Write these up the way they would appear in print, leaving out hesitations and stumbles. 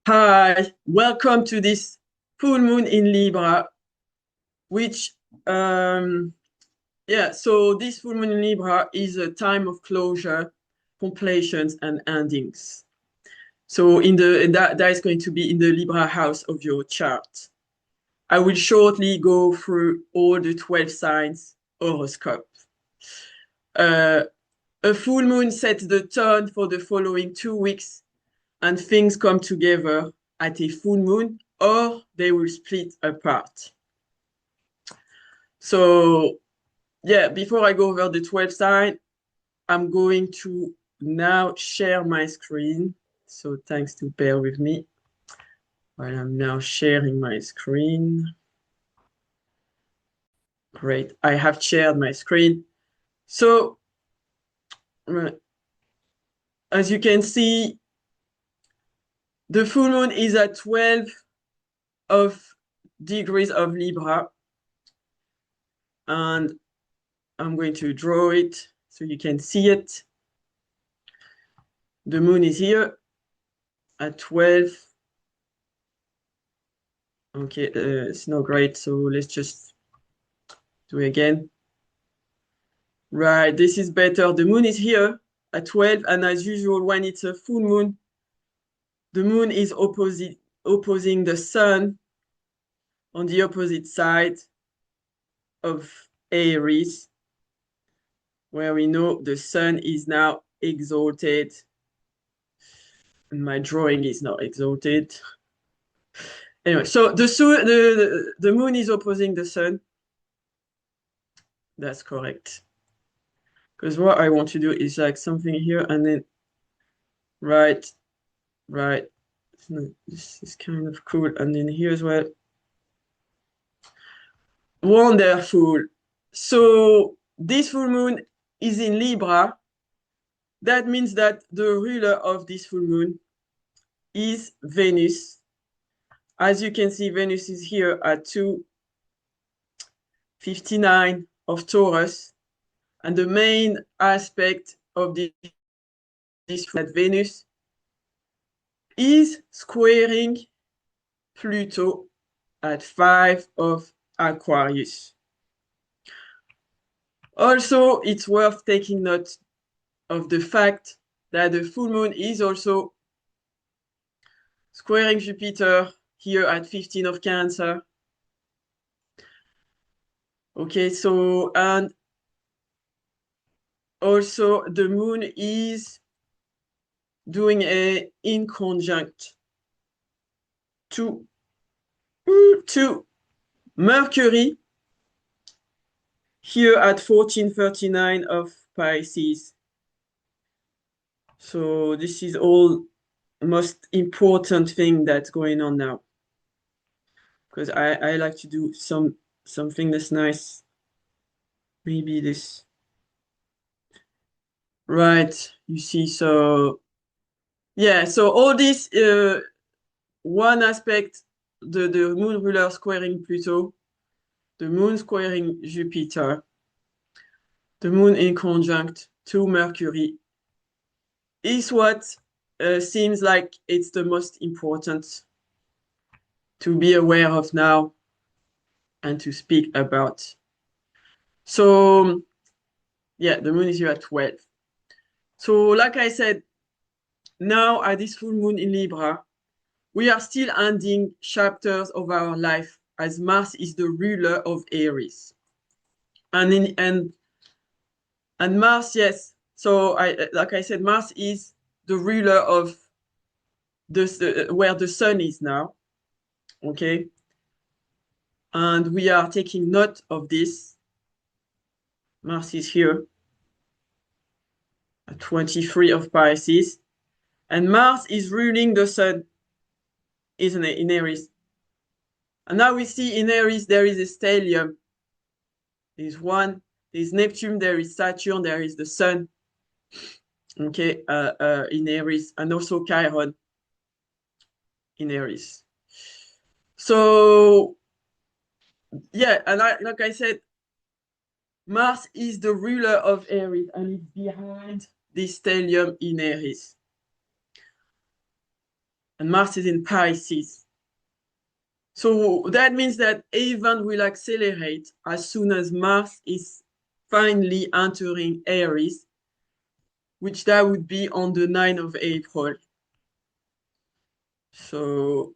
Hi, welcome to this full moon in Libra, which, so this full moon in Libra is a time of closure, completions, and endings. So that is going to be in the Libra house of your chart. I will shortly go through all the 12 signs horoscope. A full moon sets the tone for the following 2 weeks, and things come together at a full moon or they will split apart. So, before I go over the 12 signs, I'm going to now share my screen. So, thanks to bear with me while I'm now sharing my screen. Great, I have shared my screen. So, as you can see, the full moon is at 12 of degrees of Libra. And I'm going to draw it so you can see it. The moon is here at 12. Okay, it's not great, so let's just do it again. Right, this is better. The moon is here at 12, and as usual, when it's a full moon, the moon is opposing the sun on the opposite side of Aries, where we know the sun is now exalted. And my drawing is not exalted. Anyway, so the moon is opposing the sun. That's correct. Because what I want to do is like something here and then right. This is kind of cool. And then here as well. Wonderful. So this full moon is in Libra. That means that the ruler of this full moon is Venus. As you can see, Venus is here at 259 of Taurus. And the main aspect of this that Venus is squaring Pluto at 5 of Aquarius. Also, it's worth taking note of the fact that the full moon is also squaring Jupiter here at 15 of Cancer. Okay, so, and also the moon is doing a inconjunct to Mercury here at 1439 of Pisces. So this is all most important thing that's going on now. Because I like to do something that's nice. Maybe this. Right, you see, so yeah, so all this one aspect, the moon ruler squaring Pluto, the moon squaring Jupiter, the moon in conjunct to Mercury is what seems like it's the most important to be aware of now and to speak about. So, yeah, the moon is here at 12. So, like I said, now at this full moon in Libra, we are still ending chapters of our life as Mars is the ruler of Aries. And Mars, yes. So like I said, Mars is the ruler of where the sun is now. Okay. And we are taking note of this. Mars is here at 23 of Pisces. And Mars is ruling the sun, isn't it, in Aries? And now we see in Aries there is a stellium. There's Neptune, there is Saturn, there is the sun. Okay, in Aries, and also Chiron in Aries. So, yeah, and like I said, Mars is the ruler of Aries, and it's behind this stellium in Aries. and Mars is in Pisces. So that means that event will accelerate as soon as Mars is finally entering Aries, which that would be on the 9th of April. So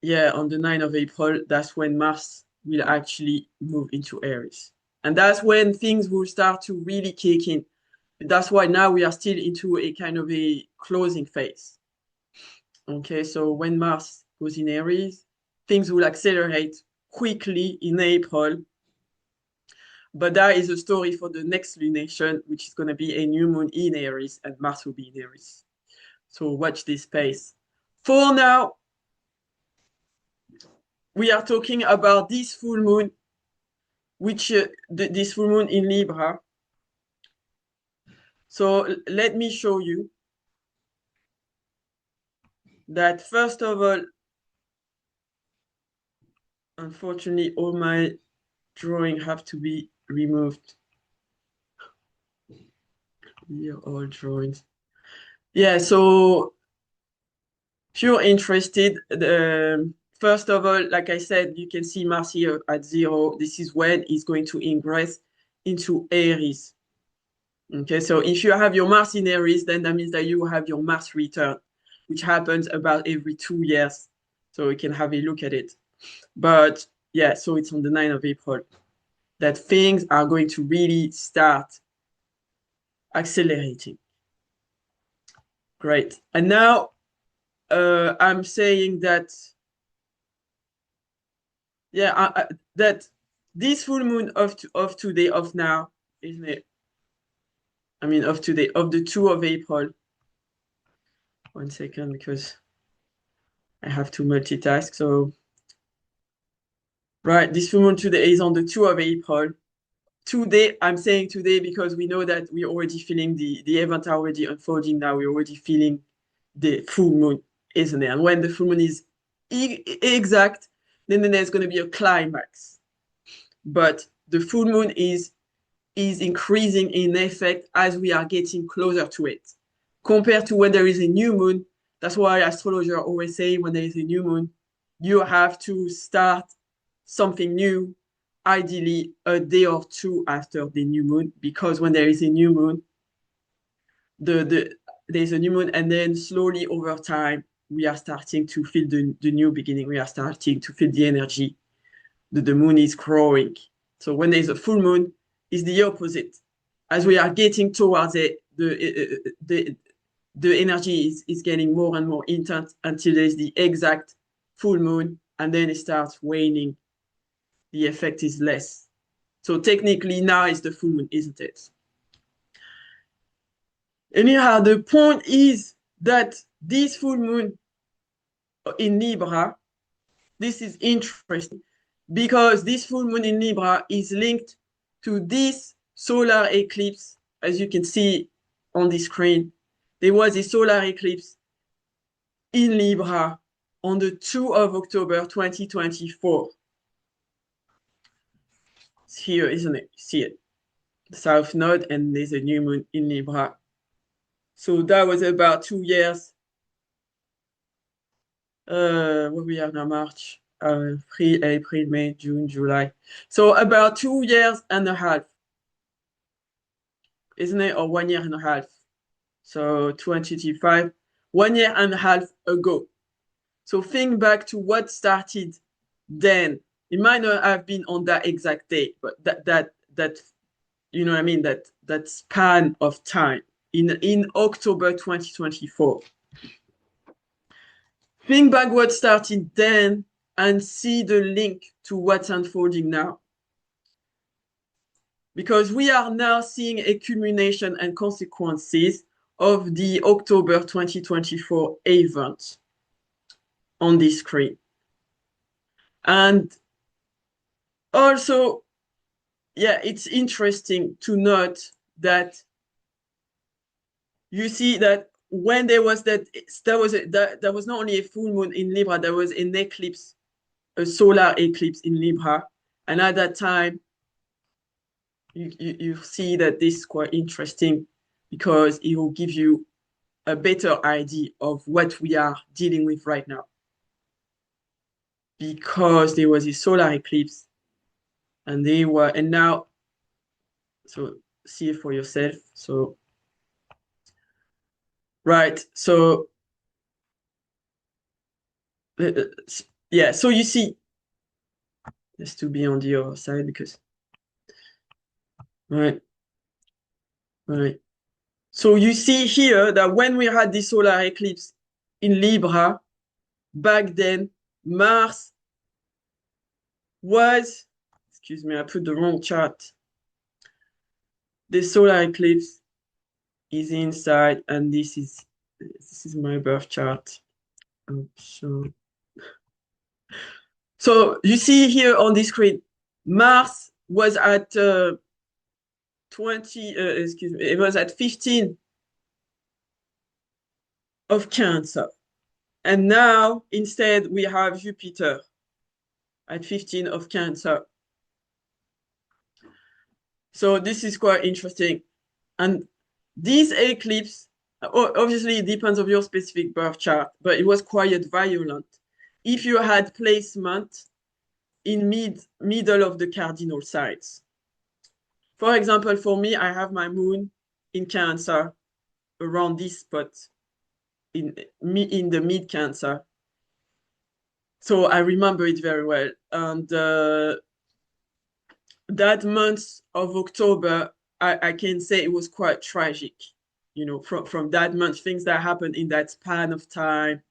yeah, on the 9th of April, that's when Mars will actually move into Aries. And that's when things will start to really kick in. That's why now we are still into a kind of a closing phase. Okay, so when Mars goes in Aries, things will accelerate quickly in April. But that is a story for the next lunation, which is going to be a new moon in Aries, and Mars will be in Aries. So watch this space. For now, we are talking about this full moon, which this full moon in Libra. So let me show you that first of all, unfortunately, all my drawing have to be removed. Here, all drawings. Yeah, so if you're interested, first of all, like I said, you can see Mars here at 0. This is when it's going to ingress into Aries. Okay, so if you have your Mars in Aries, then that means that you have your Mars return, which happens about every 2 years. So we can have a look at it. But yeah, so it's on the 9th of April that things are going to really start accelerating. Great. And now I'm saying that, yeah, that this full moon of today, of now, isn't it? I mean, of today, of the 2 of April. 1 second, because I have to multitask. So, right, this full moon today is on the 2 of April. Today, I'm saying today because we know that we're already feeling the event already unfolding now. We're already feeling the full moon, isn't it? And when the full moon is exact, then there's going to be a climax. But the full moon is increasing in effect as we are getting closer to it. Compared to when there is a new moon, that's why astrologers always say when there is a new moon, you have to start something new, ideally a day or two after the new moon, because when there is a new moon, there's a new moon, and then slowly over time, we are starting to feel the new beginning. We are starting to feel the energy. The moon is growing. So when there's a full moon, it's the opposite. As we are getting towards it, the energy is getting more and more intense until there's the exact full moon, and then it starts waning. The effect is less. So technically now is the full moon, isn't it? Anyhow, the point is that this full moon in Libra, this is interesting because this full moon in Libra is linked to this solar eclipse. As you can see on the screen, there was a solar eclipse in Libra on the 2 of October 2024. It's here, isn't it? See it? South Node, and there's a new moon in Libra. So that was about 2 years. Where we are now, March, April, May, June, July. So about 2 years and a half, isn't it? Or 1 year and a half. So 2025, 1 year and a half ago. So think back to what started then. It might not have been on that exact date, but that you know what I mean, that span of time in October 2024. Think back what started then and see the link to what's unfolding now. Because we are now seeing accumulation and consequences of the October 2024 event on this screen. And also, yeah, it's interesting to note that you see that when there was there was not only a full moon in Libra, there was an eclipse, a solar eclipse in Libra. And at that time, you see that this is quite interesting because it will give you a better idea of what we are dealing with right now. Because there was a solar eclipse and now, so see it for yourself. So, right. So, yeah. So you see, just to be on the other side because, right, right. So you see here that when we had the solar eclipse in Libra, back then, Mars was, excuse me, I put the wrong chart. The solar eclipse is inside, and this is my birth chart. So you see here on the screen, Mars was at 20, excuse me, it was at 15 of Cancer. And now instead we have Jupiter at 15 of Cancer. So this is quite interesting. And this eclipse, obviously it depends on your specific birth chart, but it was quite violent. If you had placement in middle of the cardinal signs. For example, for me, I have my moon in Cancer around this spot in the mid Cancer. So I remember it very well. And that month of October, I can say it was quite tragic. From that month, things that happened in that span of time,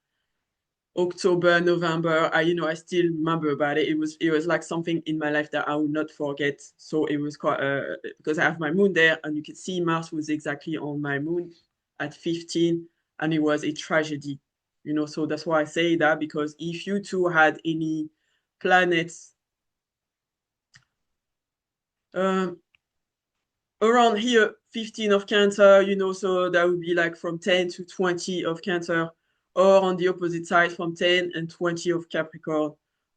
October, November, I still remember about it. It was like something in my life that I will not forget. So it was quite because I have my moon there, and you can see Mars was exactly on my moon at 15, and it was a tragedy. So that's why I say that, because if you two had any planets um, around here, 15 of Cancer, so that would be like from 10 to 20 of Cancer, or on the opposite side from 10 and 20 of Capricorn,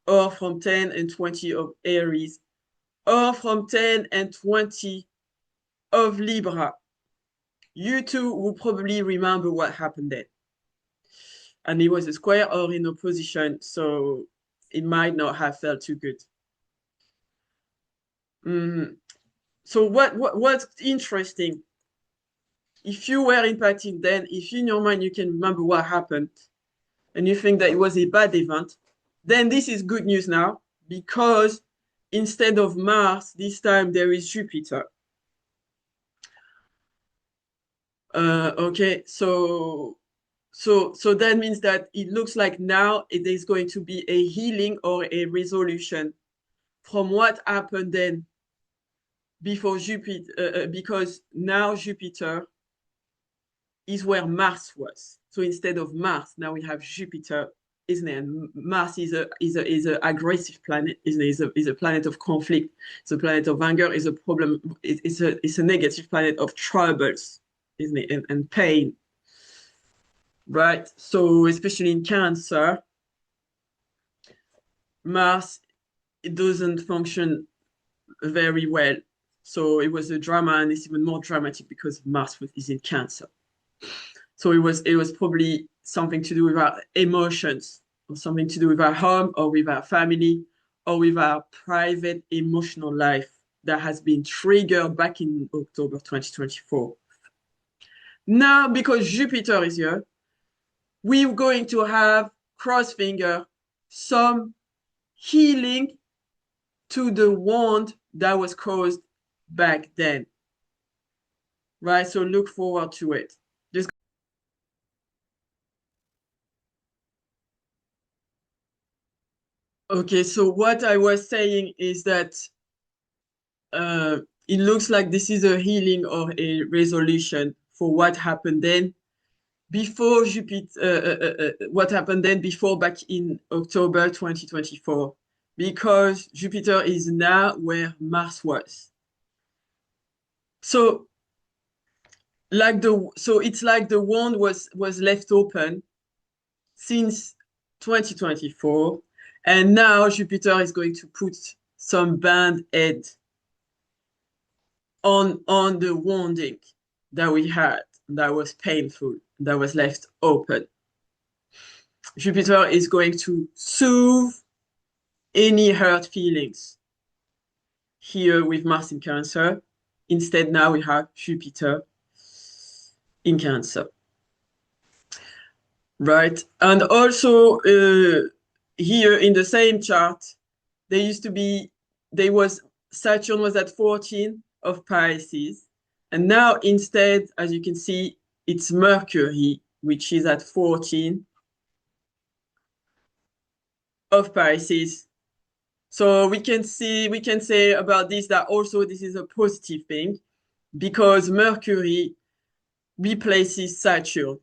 or from 10 and 20 of Aries, or from 10 and 20 of Libra. You two will probably remember what happened then. And it was a square or in opposition, so it might not have felt too good. So what's interesting, if you were impacted then, if in your mind you can remember what happened and you think that it was a bad event, then this is good news now, because instead of Mars, this time there is Jupiter. Okay, so that means that it looks like now it is going to be a healing or a resolution from what happened then before Jupiter, because now Jupiter is where Mars was. So instead of Mars, now we have Jupiter, isn't it? And Mars is a aggressive planet, isn't it? Is a planet of conflict. It's a planet of anger. Is a problem. It's a negative planet of troubles, isn't it? And pain, right? So especially in Cancer, Mars, it doesn't function very well. So it was a drama, and it's even more dramatic because Mars is in Cancer. So it was probably something to do with our emotions, or something to do with our home, or with our family, or with our private emotional life that has been triggered back in October 2024. Now, because Jupiter is here, we're going to have, cross finger, some healing to the wound that was caused back then. Right? So look forward to it. Okay, so what I was saying is that it looks like this is a healing or a resolution for what happened then before Jupiter, what happened then before back in October 2024, because Jupiter is now where Mars was. So it's like the wound was left open since 2024, and now Jupiter is going to put some band-aid on the wounding that we had. that was painful, that was left open. Jupiter is going to soothe any hurt feelings. Here with Mars in Cancer, instead now we have Jupiter in Cancer. Right? And also here in the same chart, Saturn was at 14 of Pisces. And now instead, as you can see, it's Mercury, which is at 14 of Pisces. So we can say about this that also this is a positive thing because Mercury replaces Saturn.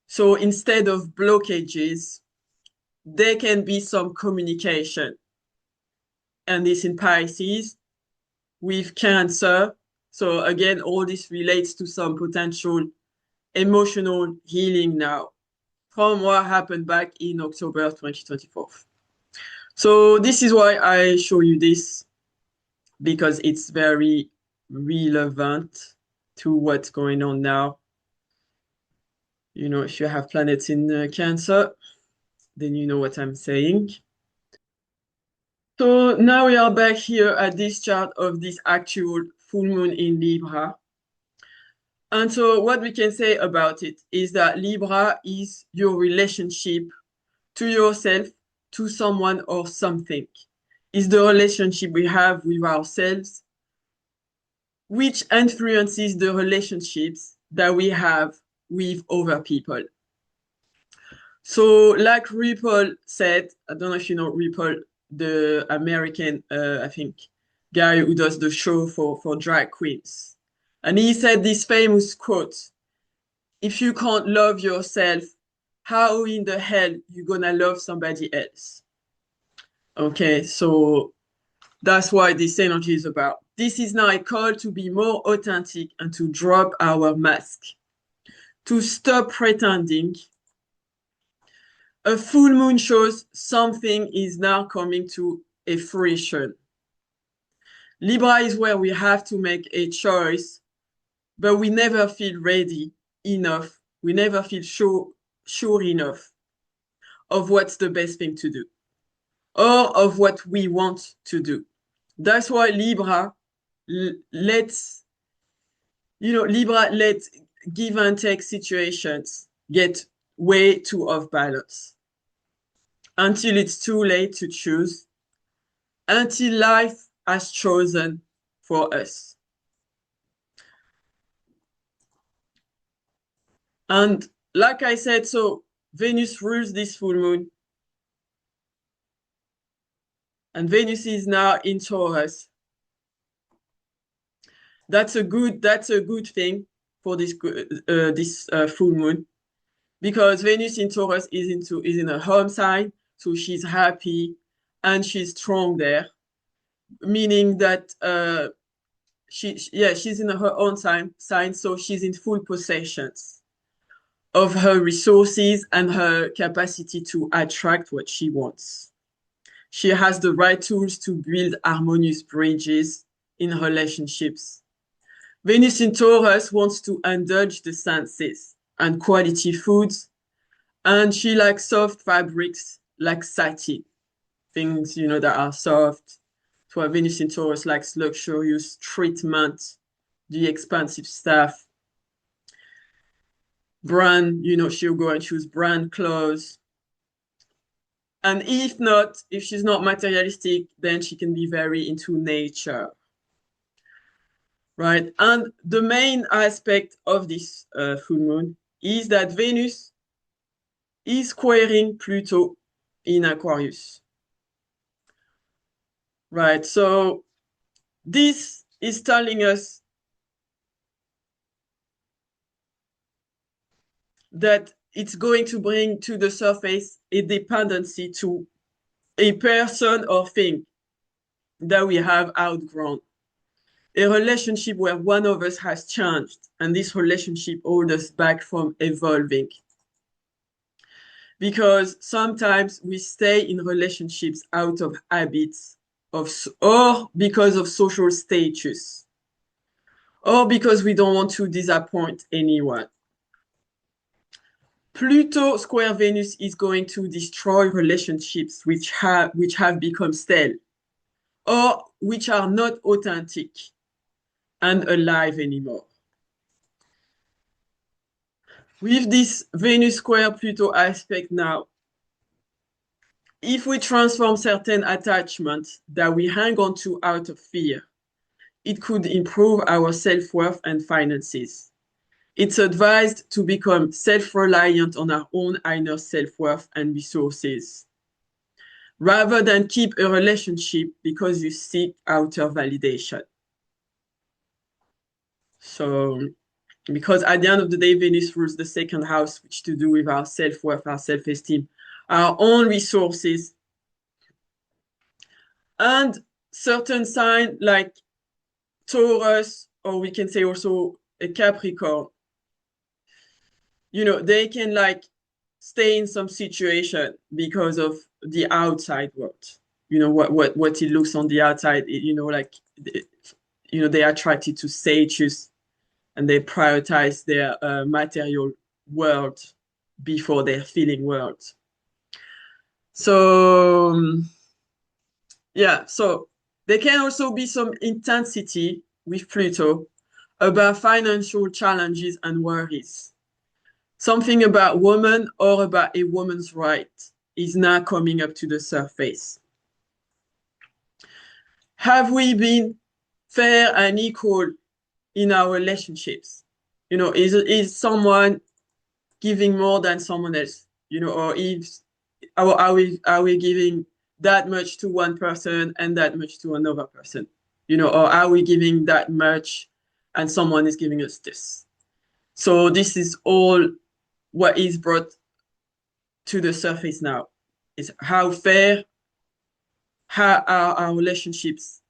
So instead of blockages, there can be some communication. And this in Pisces with Cancer. So again, all this relates to some potential emotional healing now from what happened back in October 2024. So this is why I show you this, because it's very relevant to what's going on now. You know, if you have planets in Cancer, then you know what I'm saying. So now we are back here at this chart of this actual full moon in Libra. And so what we can say about it is that Libra is your relationship to yourself, to someone or something. It's the relationship we have with ourselves, which influences the relationships that we have with other people. So like RuPaul said, I don't know if you know RuPaul, the American, I think, guy who does the show for drag queens. And he said this famous quote, if you can't love yourself, how in the hell you gonna love somebody else? Okay, so that's why this energy is about. This is now a call to be more authentic and to drop our mask, to stop pretending. A full moon shows something is now coming to a fruition. Libra is where we have to make a choice, but we never feel ready enough. We never feel sure enough of what's the best thing to do or of what we want to do. That's why Libra lets give and take situations get way too off balance until it's too late to choose, until life has chosen for us. And like I said, so Venus rules this full moon. And Venus is now in Taurus. That's a good thing for this full moon, because Venus in Taurus is in a home sign, so she's happy and she's strong there, meaning that she's in her own sign, so she's in full possession of her resources and her capacity to attract what she wants. She has the right tools to build harmonious bridges in relationships. Venus in Taurus wants to indulge the senses and quality foods, and she likes soft fabrics like satin, things that are soft. So Venus in Taurus likes luxurious treatment, the expensive stuff. Brand, she'll go and choose brand clothes. And if she's not materialistic, then she can be very into nature. Right? And the main aspect of this full moon is that Venus is squaring Pluto in Aquarius. Right? So this is telling us that it's going to bring to the surface a dependency to a person or thing that we have outgrown. A relationship where one of us has changed, and this relationship holds us back from evolving. Because sometimes we stay in relationships out of habits or because of social status, or because we don't want to disappoint anyone. Pluto square Venus is going to destroy relationships which have become stale or which are not authentic and alive anymore. With this Venus square Pluto aspect now, if we transform certain attachments that we hang on to out of fear, it could improve our self-worth and finances. It's advised to become self-reliant on our own inner self-worth and resources, rather than keep a relationship because you seek outer validation. So, because at the end of the day, Venus rules the second house, which to do with our self-worth, our self-esteem, our own resources, and certain sign like Taurus, or we can say also a Capricorn, they can like stay in some situation because of the outside world. What it looks on the outside, they're attracted to status and they prioritize their material world before their feeling world. So, yeah, so there can also be some intensity with Pluto about financial challenges and worries. Something about woman or about a woman's right is now coming up to the surface. Have we been fair and equal in our relationships? Is someone giving more than someone else? Or are we giving that much to one person and that much to another person? Or are we giving that much and someone is giving us this? So this is all what is brought to the surface now. Is how fair our relationships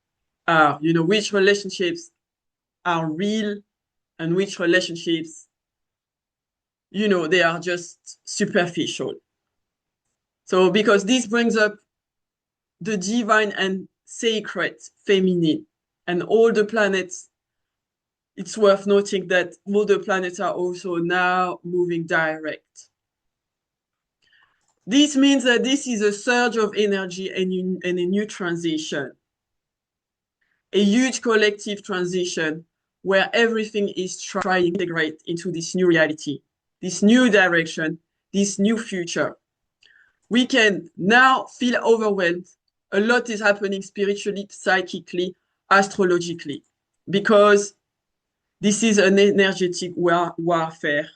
are. Which relationships are real and which relationships, they are just superficial. So because this brings up the divine and sacred feminine and all the planets, it's worth noting that all the planets are also now moving direct. This means that this is a surge of energy and a new transition, a huge collective transition where everything is trying to integrate into this new reality, this new direction, this new future. We can now feel overwhelmed. A lot is happening spiritually, psychically, astrologically, because this is an energetic warfare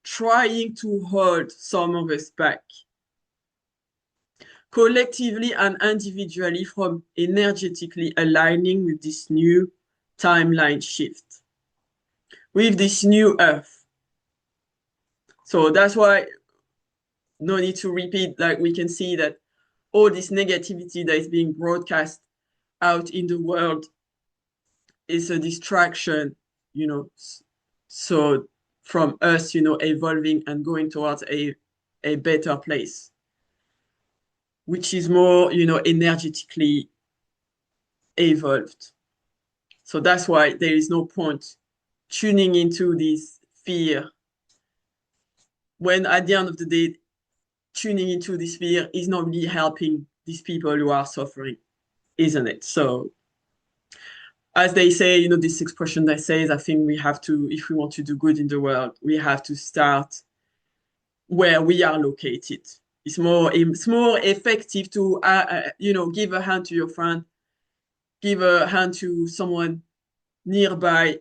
trying to hold some of us back, collectively and individually, from energetically aligning with this new timeline shift, with this new earth. So that's why no need to repeat, like we can see that all this negativity that is being broadcast out in the world is a distraction, so from us, evolving and going towards a better place, which is more, energetically evolved. So that's why there is no point tuning into this fear when at the end of the day, tuning into this fear is not really helping these people who are suffering, isn't it? So as they say, this expression that says, I think we have to, if we want to do good in the world, we have to start where we are located. It's more effective to, give a hand to your friend, give a hand to someone nearby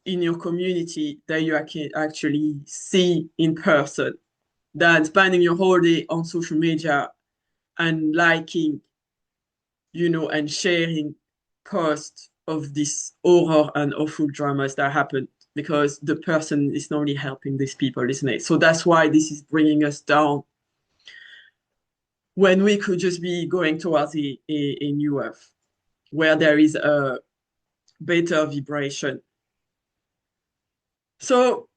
in your community that you can actually see in person than spending your whole day on social media and liking, and sharing posts of this horror and awful dramas that happen, because the person is not really helping these people, isn't it? So that's why this is bringing us down when we could just be going towards a new earth where there is a better vibration. So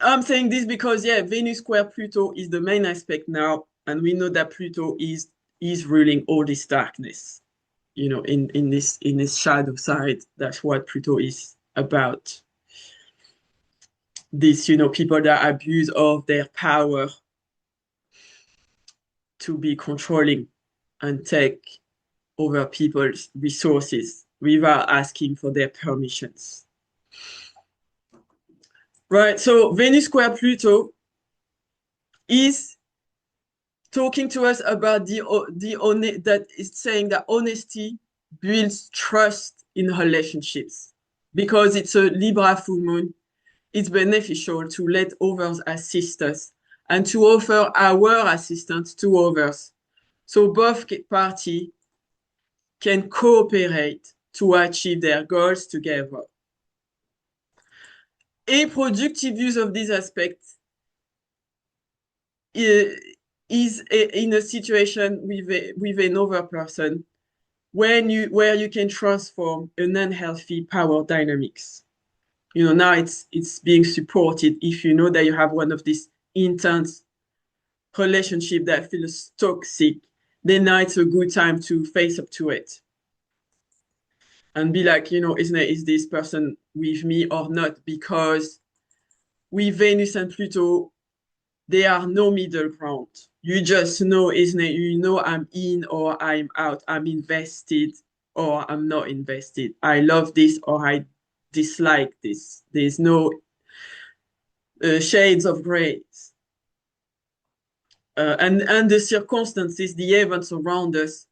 I'm saying this because, Venus square Pluto is the main aspect now, and we know that Pluto is ruling all this darkness. you know, in this shadow side. That's what Pluto is about. This, you know, people that abuse of their power to be controlling and take over people's resources without asking for their permissions. Right, so Venus square Pluto is talking to us about that is saying that honesty builds trust in relationships. Because it's a Libra full moon, it's beneficial to let others assist us and to offer our assistance to others. So both parties can cooperate to achieve their goals together. A productive use of this aspect is in a situation with another person where you can transform an unhealthy power dynamics. You know, now it's being supported if you know that you have one of these intense relationship that feels toxic, then now it's a good time to face up to it and be like, you know, is this person with me or not? Because with Venus and Pluto, there are no middle ground. You just know, isn't it? You know, I'm in or I'm out. I'm invested or I'm not invested. I love this or I dislike this. There's no shades of grays. And the circumstances, the events around us,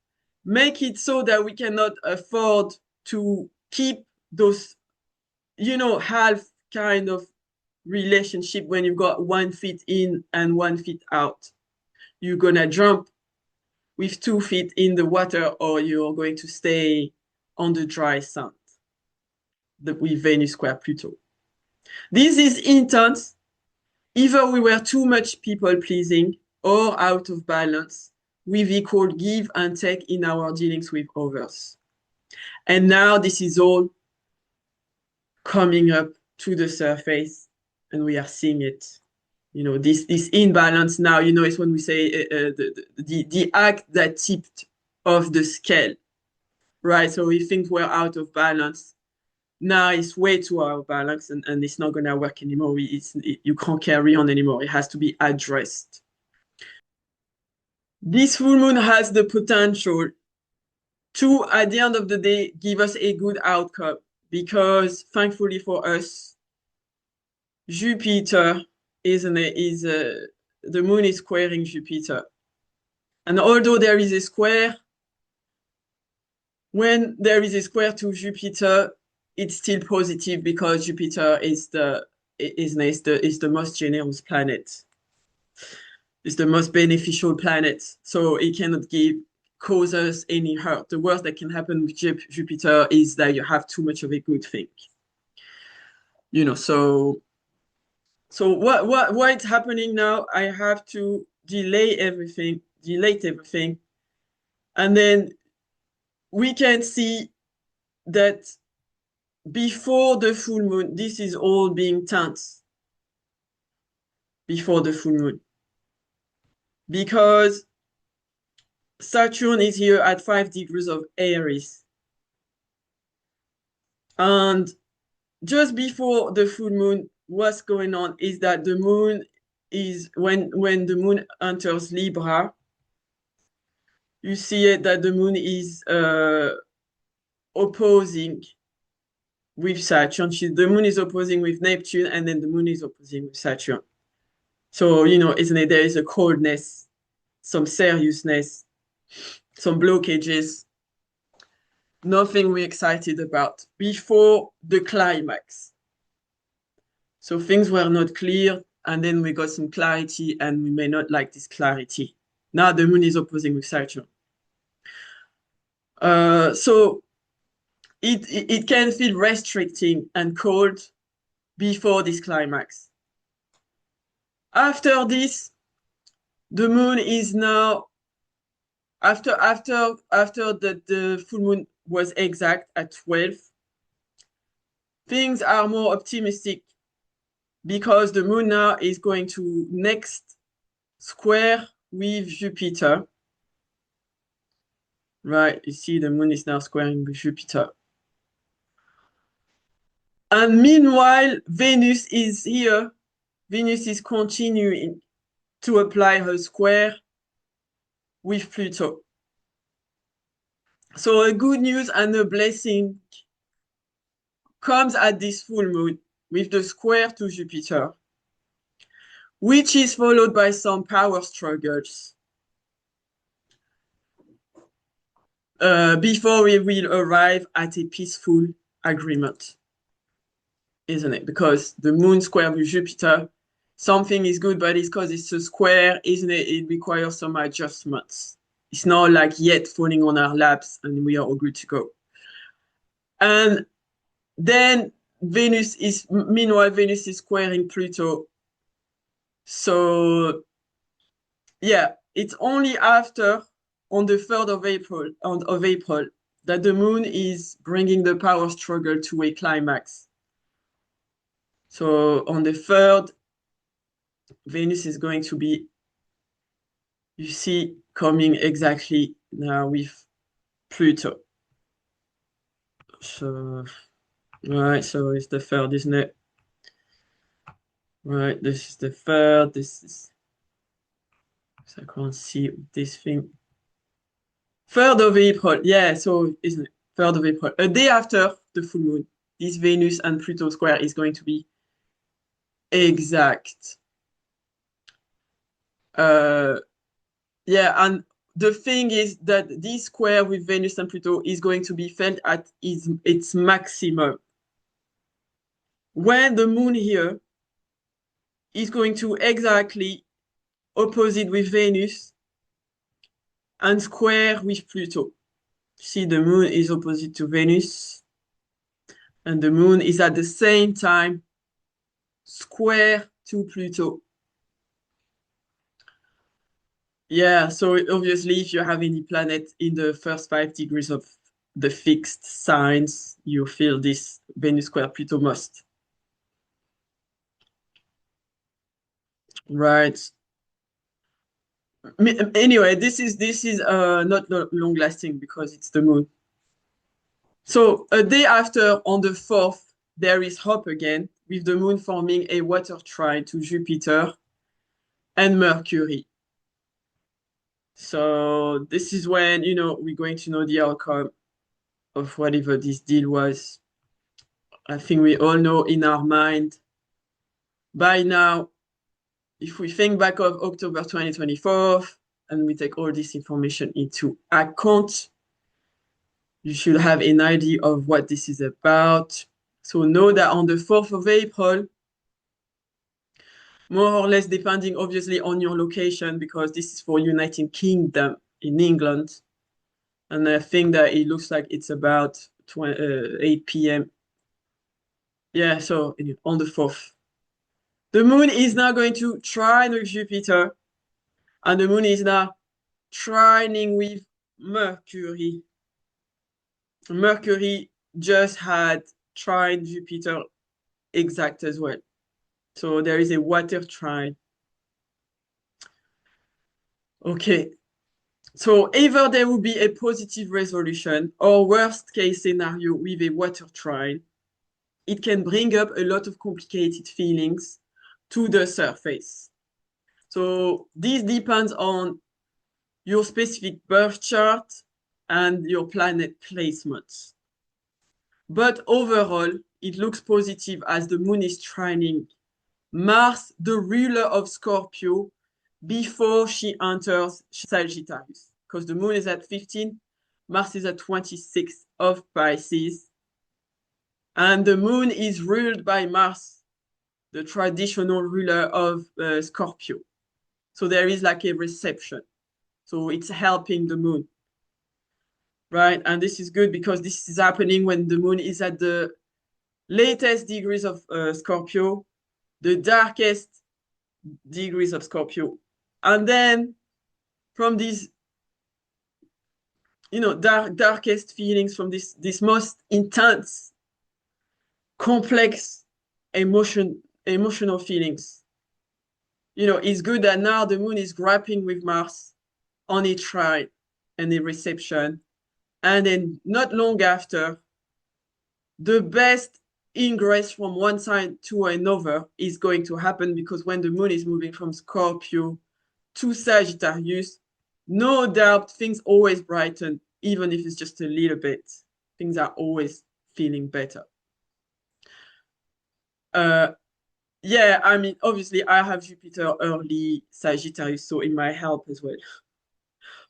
make it so that we cannot afford to keep those, you know, half kind of relationship when you've got 1 foot in and 1 foot out. You're gonna jump with 2 feet in the water, or you're going to stay on the dry sand with Venus square Pluto. This is intense. Either we were too much people pleasing or out of balance with equal give and take in our dealings with others. And now this is all coming up to the surface and we are seeing it. You know, this imbalance now, you know, it's when we say the act that tipped off the scale, right? So if things were out of balance, now it's way too out of balance and it's not going to work anymore. You can't carry on anymore. It has to be addressed. This full moon has the potential to, at the end of the day, give us a good outcome because thankfully for us, Jupiter the moon is squaring Jupiter. And although there is a square, when there is a square to Jupiter, it's still positive because Jupiter is the most generous planet. It's the most beneficial planet. So it cannot cause us any hurt. The worst that can happen with Jupiter is that you have too much of a good thing. You know, so what's happening now? I have to delete everything, and then we can see that before the full moon, this is all being tense before the full moon. Because Saturn is here at 5 degrees of Aries. And just before the full moon, what's going on is that the moon is, when the moon enters Libra, you see it that the moon is opposing with Saturn. The moon is opposing with Neptune, and then the moon is opposing with Saturn. So, you know, isn't it? There is a coldness, some seriousness, some blockages, nothing we're excited about before the climax. So things were not clear, and then we got some clarity, and we may not like this clarity. Now the moon is opposing with Saturn. So it can feel restricting and cold before this climax. After this, the moon is now, after the full moon was exact at 12, things are more optimistic because the moon now is going to next square with Jupiter. right? You see the moon is now squaring with Jupiter. And meanwhile, Venus is here. Venus is continuing to apply her square with Pluto. So a good news and a blessing comes at this full moon with the square to Jupiter, which is followed by some power struggles before we will arrive at a peaceful agreement, isn't it? Because the moon square with Jupiter, something is good, but it's because it's a square, isn't it? It requires some adjustments. It's not like yet falling on our laps and we are all good to go. And then meanwhile, Venus is squaring Pluto. So, yeah, it's only after, on the 3rd of April, that the moon is bringing the power struggle to a climax. So, on the 3rd, Venus is going to be, you see, coming exactly now with Pluto. So, right, so it's the 3rd, isn't it? Right, this is the 3rd. This is, so I can't see this thing. 3rd of April, yeah, so isn't it? 3rd of April. A day after the full moon, this Venus and Pluto square is going to be exact. Yeah, and the thing is that this square with Venus and Pluto is going to be felt at its maximum. When the moon here is going to exactly opposite with Venus and square with Pluto. See, the moon is opposite to Venus, and the moon is at the same time square to Pluto. Yeah, so obviously, if you have any planet in the first 5 degrees of the fixed signs, you feel this Venus square Pluto must. Right. Anyway, this is not long lasting because it's the moon. So a day after, on the 4th, there is hope again, with the moon forming a water trine to Jupiter and Mercury. So this is when, we're going to know the outcome of whatever this deal was. I think we all know in our mind by now, if we think back of October 2024 and we take all this information into account, you should have an idea of what this is about. So know that on the 4th of April, more or less depending obviously on your location, because this is for United Kingdom in England. And I think that it looks like it's about 8 p.m. Yeah, so on the 4th. The moon is now going to trine with Jupiter, and the moon is now trining with Mercury. Mercury just had trine Jupiter exact as well. So there is a water trine. Okay. So either there will be a positive resolution or worst case scenario with a water trine. It can bring up a lot of complicated feelings to the surface. So this depends on your specific birth chart and your planet placements. But overall, it looks positive as the moon is trining Mars, the ruler of Scorpio, before she enters Sagittarius. Because the moon is at 15, Mars is at 26 of Pisces. And the moon is ruled by Mars, the traditional ruler of Scorpio. So there is like a reception. So it's helping the moon. Right? And this is good because this is happening when the moon is at the latest degrees of Scorpio, the darkest degrees of Scorpio. And then from these, darkest feelings, from this most intense, complex emotional feelings. It's good that now the moon is grappling with Mars on a trine and a reception. and then not long after, the best ingress from one sign to another is going to happen, because when the moon is moving from Scorpio to Sagittarius, no doubt things always brighten, even if it's just a little bit. Things are always feeling better. Yeah, I mean, obviously I have Jupiter early Sagittarius, so it might help as well.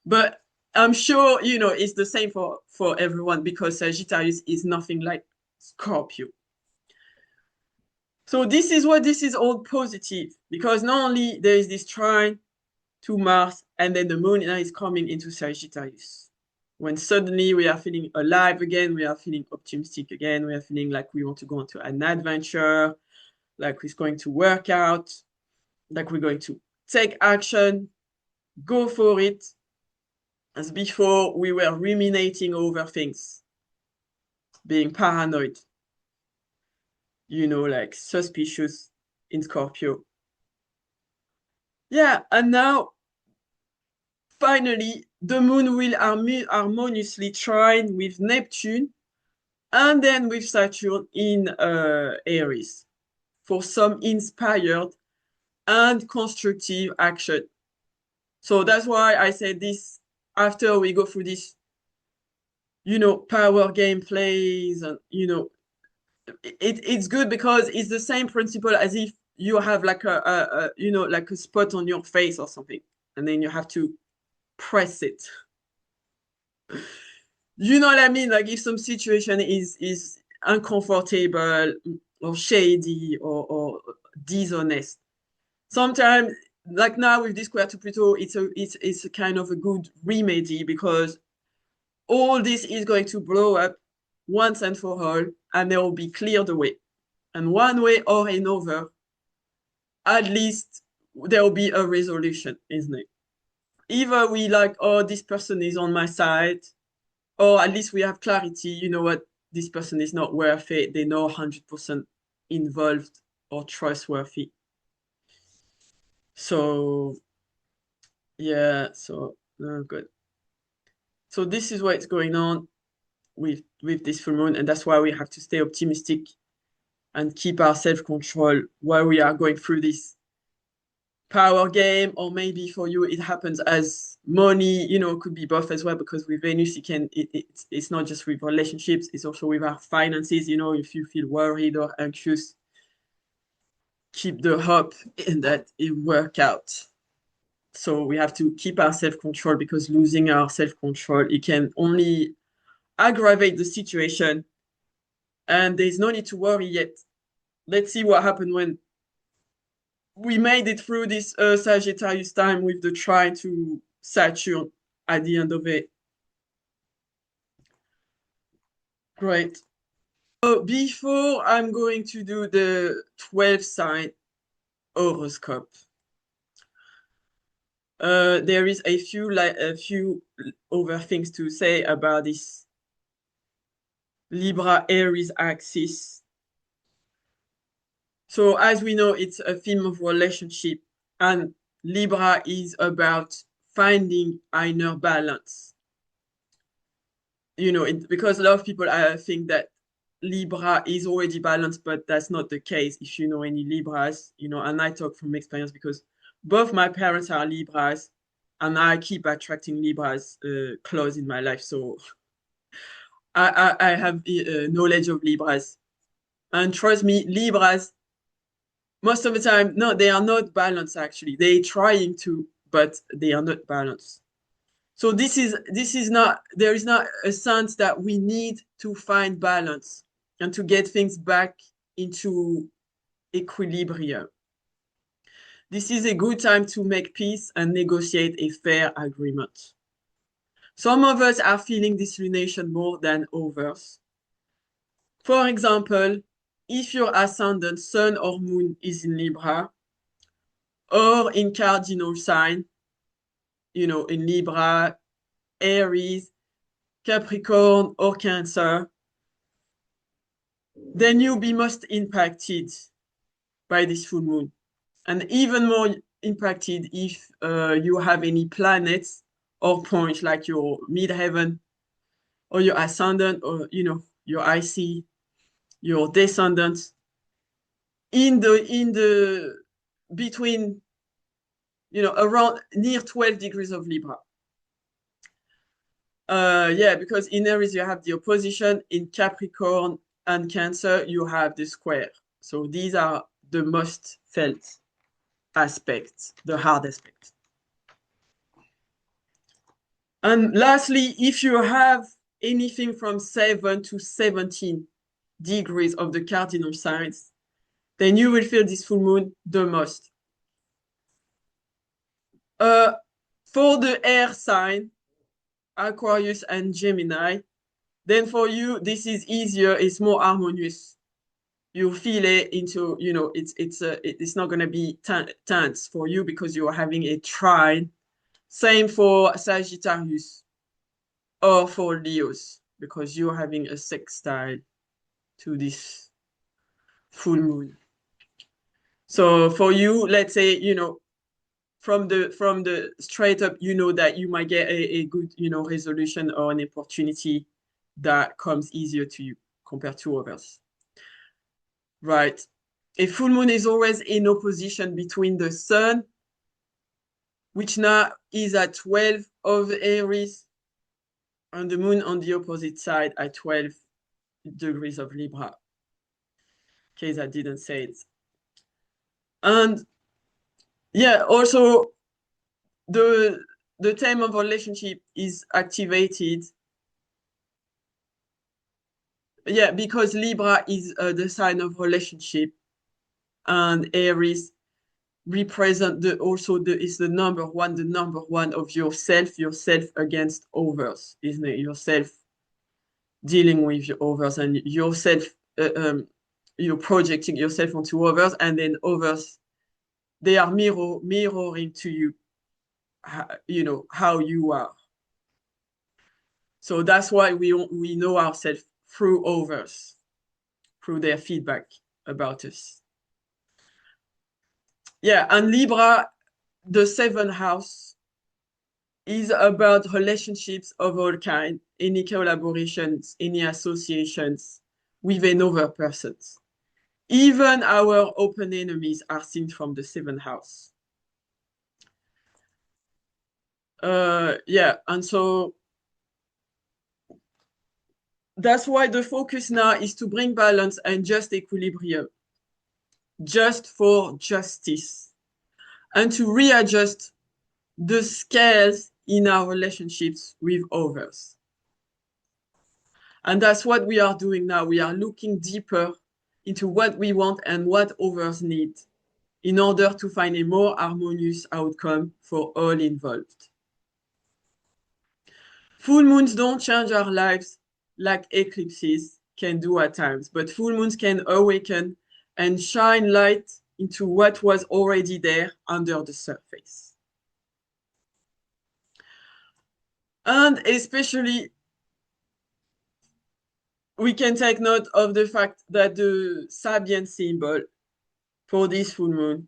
But I'm sure, it's the same for everyone, because Sagittarius is nothing like Scorpio. So this is all positive, because not only there is this trine to Mars, and then the moon is coming into Sagittarius. When suddenly we are feeling alive again, we are feeling optimistic again, we are feeling like we want to go into an adventure, like we're going to work out, like we're going to take action, go for it. As before, we were ruminating over things, being paranoid, like suspicious in Scorpio. Yeah, and now, finally, the moon will harmoniously trine with Neptune and then with Saturn in Aries for some inspired and constructive action. So that's why I said this after we go through this, power game plays, and, it's good because it's the same principle as if you have like like a spot on your face or something, and then you have to press it. You know what I mean? Like if some situation is uncomfortable or shady or dishonest, sometimes, like now with this square to Pluto, it's a kind of a good remedy, because all this is going to blow up once and for all, and they will be cleared away. And one way or another, at least there will be a resolution, isn't it? Either we like, oh, this person is on my side, or at least we have clarity, you know what, this person is not worth it. They're not 100% involved or trustworthy. So, yeah, so good. So this is what's going on with this full moon, and that's why we have to stay optimistic and keep our self-control while we are going through this power game. Or maybe for you it happens as money, could be both as well, because with Venus it's not just with relationships, it's also with our finances. If you feel worried or anxious, keep the hope in that it work out. So we have to keep our self-control, because losing our self-control, it can only aggravate the situation, and there's no need to worry yet. Let's see what happened when we made it through this Sagittarius time with the trine to Saturn at the end of it. Great. So before I'm going to do the 12 sign horoscope, there is a few other things to say about this Libra-Aries Axis. So as we know, it's a theme of relationship, and Libra is about finding inner balance. Because a lot of people think that Libra is already balanced, but that's not the case. If you know any Libras, and I talk from experience, because both my parents are Libras, and I keep attracting Libras close in my life. So I have knowledge of Libras. And trust me, Libras, most of the time, no, they are not balanced actually. They're trying to, but they are not balanced. So this is not, there is not a sense that we need to find balance and to get things back into equilibrium. This is a good time to make peace and negotiate a fair agreement. Some of us are feeling this lunation more than others. For example, if your ascendant, sun or moon is in Libra, or in cardinal sign, in Libra, Aries, Capricorn, or Cancer, then you'll be most impacted by this full moon. And even more impacted if you have any planets or points like your midheaven or your ascendant, or your IC, your descendant, in the between, around near 12 degrees of Libra. Yeah, because in Aries you have the opposition, in Capricorn and Cancer you have the square. So these are the most felt aspects, the hard aspects. And lastly, if you have anything from 7 to 17 degrees of the cardinal signs, then you will feel this full moon the most. For the air sign, Aquarius and Gemini, then for you this is easier, it's more harmonious. You feel it into, it's not going to be tense for you because you are having a trine. Same for Sagittarius or for Leos, because you're having a sextile to this full moon. So for you, let's say, from the straight up, that you might get a good, resolution or an opportunity that comes easier to you compared to others. Right. A full moon is always in opposition between the sun, which now is at 12 of Aries, and the moon on the opposite side at 12 degrees of Libra. In case I didn't say it. And yeah, also the theme of relationship is activated. Yeah, because Libra is the sign of relationship, and Aries represent is the number one of yourself against others, isn't it? Yourself dealing with your others, and yourself you're projecting yourself onto others, and then others, they are mirroring to you, how you are. So that's why we know ourselves through others, through their feedback about us. Yeah, and Libra, the 7th house, is about relationships of all kinds, any collaborations, any associations with another person. Even our open enemies are seen from the 7th house. Yeah, and so that's why the focus now is to bring balance and just equilibrium, just for justice, and to readjust the scales in our relationships with others. And that's what we are doing now. We are looking deeper into what we want and what others need in order to find a more harmonious outcome for all involved. Full moons don't change our lives like eclipses can do at times, but full moons can awaken and shine light into what was already there under the surface. And especially, we can take note of the fact that the Sabian symbol for this full moon,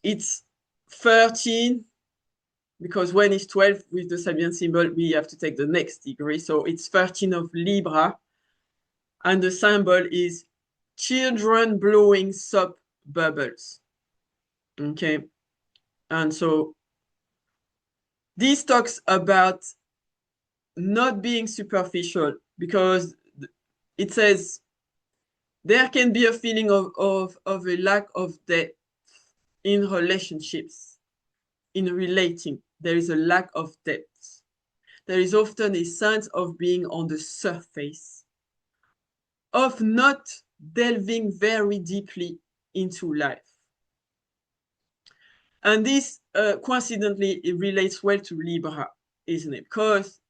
it's 13, because when it's 12 with the Sabian symbol, we have to take the next degree. So it's 13 of Libra, and the symbol is children blowing soap bubbles. Okay, and so this talks about not being superficial, because it says there can be a feeling of a lack of depth in relationships, in relating. There is a lack of depth. There is often a sense of being on the surface, of not delving very deeply into life. And this, coincidentally, it relates well to Libra, isn't it? Because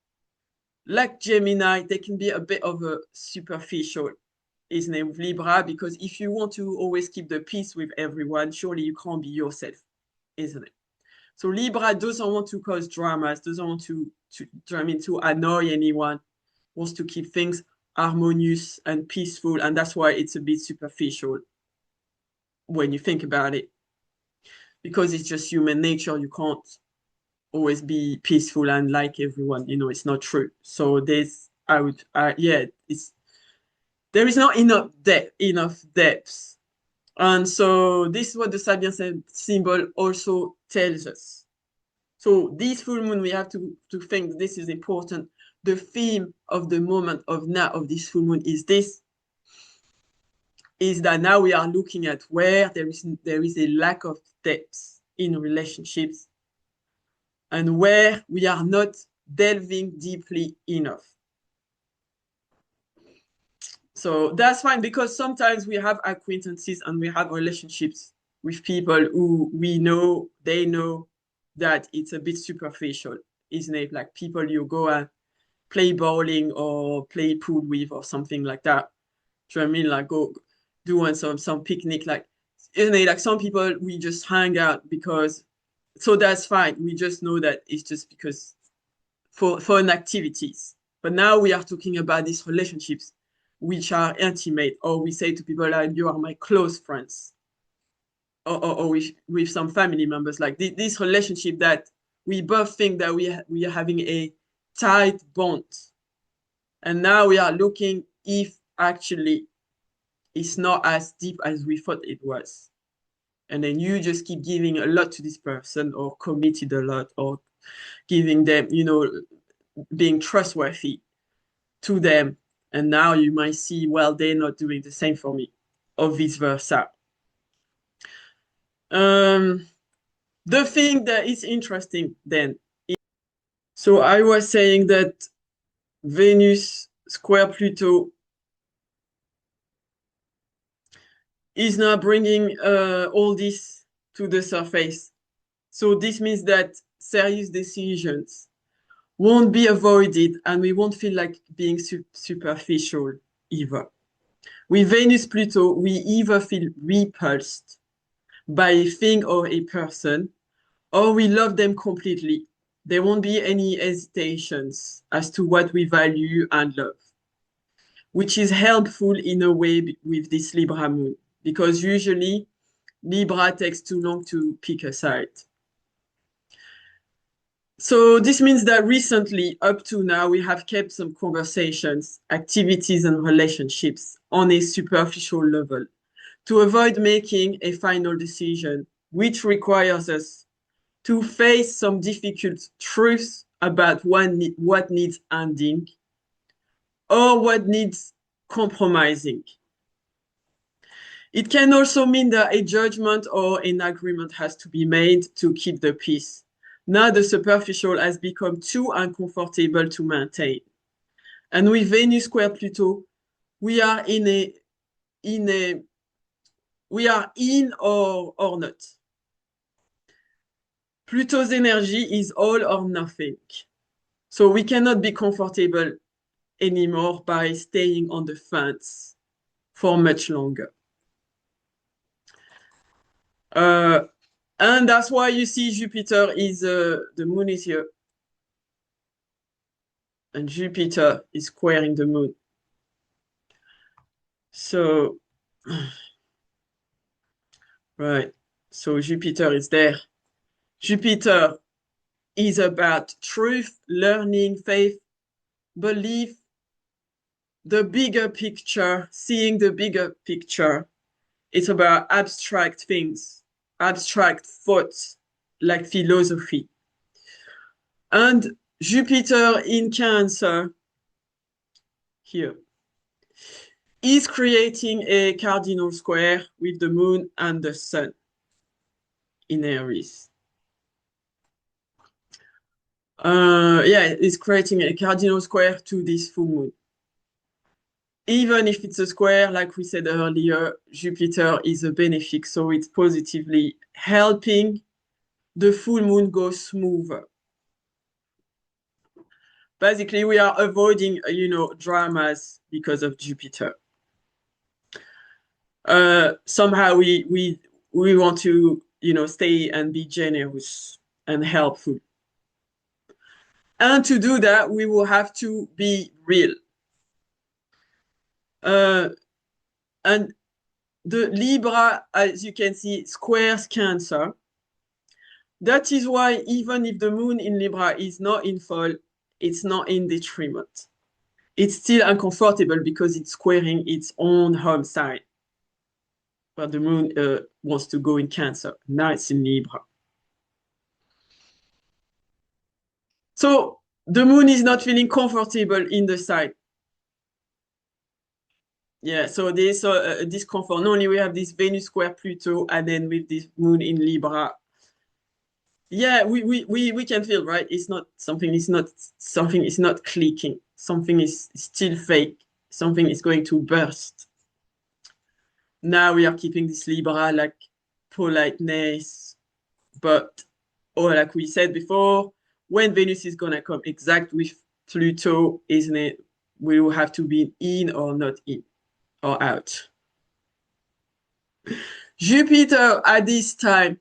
like Gemini, they can be a bit of a superficial, isn't it, with Libra? Because if you want to always keep the peace with everyone, surely you can't be yourself, isn't it? So Libra doesn't want to cause dramas, doesn't want to annoy anyone, wants to keep things harmonious and peaceful, and that's why it's a bit superficial when you think about it, because it's just human nature. You can't always be peaceful and like everyone. You know, it's not true. So there's, yeah, there is not enough depth. And so this is what the Sabian symbol also tells us. So this full moon, we have to think this is important. The theme of the moment of now of this full moon is this, is that now we are looking at where there is a lack of depth in relationships and where we are not delving deeply enough. So that's fine, because sometimes we have acquaintances and we have relationships with people who they know that it's a bit superficial, isn't it? Like people you go and play bowling or play pool with or something like that. Do you know what I mean? Like go doing some picnic, like, isn't it? Like some people we just hang out because, so that's fine. We just know that it's just because for fun activities. But now we are talking about these relationships which are intimate, or we say to people like, you are my close friends, or with some family members, like this relationship that we both think that we are having a tight bond. And now we are looking if actually it's not as deep as we thought it was. And then you just keep giving a lot to this person, or committed a lot, or giving them, being trustworthy to them. And now you might see, well, they're not doing the same for me, or vice versa. The thing that is interesting then, so I was saying that Venus square Pluto is now bringing all this to the surface. So this means that serious decisions won't be avoided, and we won't feel like being superficial either. With Venus Pluto, we either feel repulsed by a thing or a person, or we love them completely. There won't be any hesitations as to what we value and love, which is helpful in a way with this Libra moon, because usually Libra takes too long to pick a side. So this means that recently, up to now, we have kept some conversations, activities, and relationships on a superficial level to avoid making a final decision, which requires us to face some difficult truths about what needs ending or what needs compromising. It can also mean that a judgment or an agreement has to be made to keep the peace. Now the superficial has become too uncomfortable to maintain. And with Venus square Pluto, we are in or not. Pluto's energy is all or nothing. So we cannot be comfortable anymore by staying on the fence for much longer. And that's why you see Jupiter is, the moon is here. And Jupiter is squaring the moon. So, right. So Jupiter is there. Jupiter is about truth, learning, faith, belief, the bigger picture, seeing the bigger picture. It's about abstract things, abstract thoughts, like philosophy. And Jupiter in Cancer, here, is creating a cardinal square with the moon and the sun in Aries. Yeah, it's creating a cardinal square to this full moon. Even if it's a square, like we said earlier, Jupiter is a benefic, so it's positively helping the full moon go smoother. Basically, we are avoiding, dramas because of Jupiter. Somehow we want to, stay and be generous and helpful. And to do that, we will have to be real. And the Libra, as you can see, squares Cancer. That is why even if the moon in Libra is not in fall, it's not in detriment. It's still uncomfortable because it's squaring its own home sign. But the moon wants to go in Cancer. Now it's in Libra. So the moon is not feeling comfortable in the sign. Yeah, so there's a discomfort. Not only we have this Venus square Pluto, and then with this moon in Libra. Yeah, we can feel, right? Something is not clicking. Something is still fake. Something is going to burst. Now we are keeping this Libra like politeness, but like we said before, when Venus is gonna come exact with Pluto, isn't it? We will have to be in or not in or out. Jupiter at this time,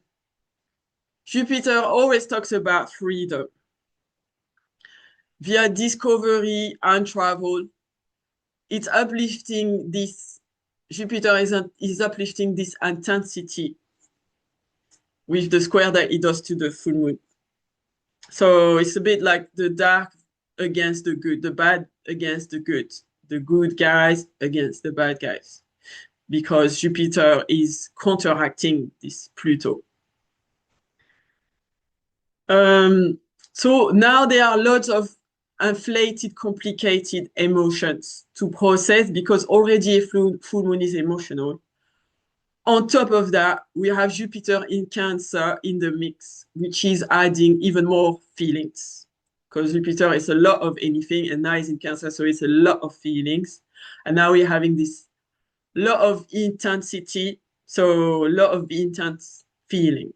Jupiter always talks about freedom via discovery and travel. It's uplifting this, Jupiter is uplifting this intensity with the square that it does to the full moon. So it's a bit like the dark against the good, the bad against the good guys against the bad guys, because Jupiter is counteracting this Pluto. So now there are lots of inflated, complicated emotions to process because already a full moon is emotional. On top of that, we have Jupiter in Cancer in the mix, which is adding even more feelings. Because Jupiter is a lot of anything, and now it's in Cancer, so it's a lot of feelings. And now we're having this lot of intensity, so a lot of intense feeling.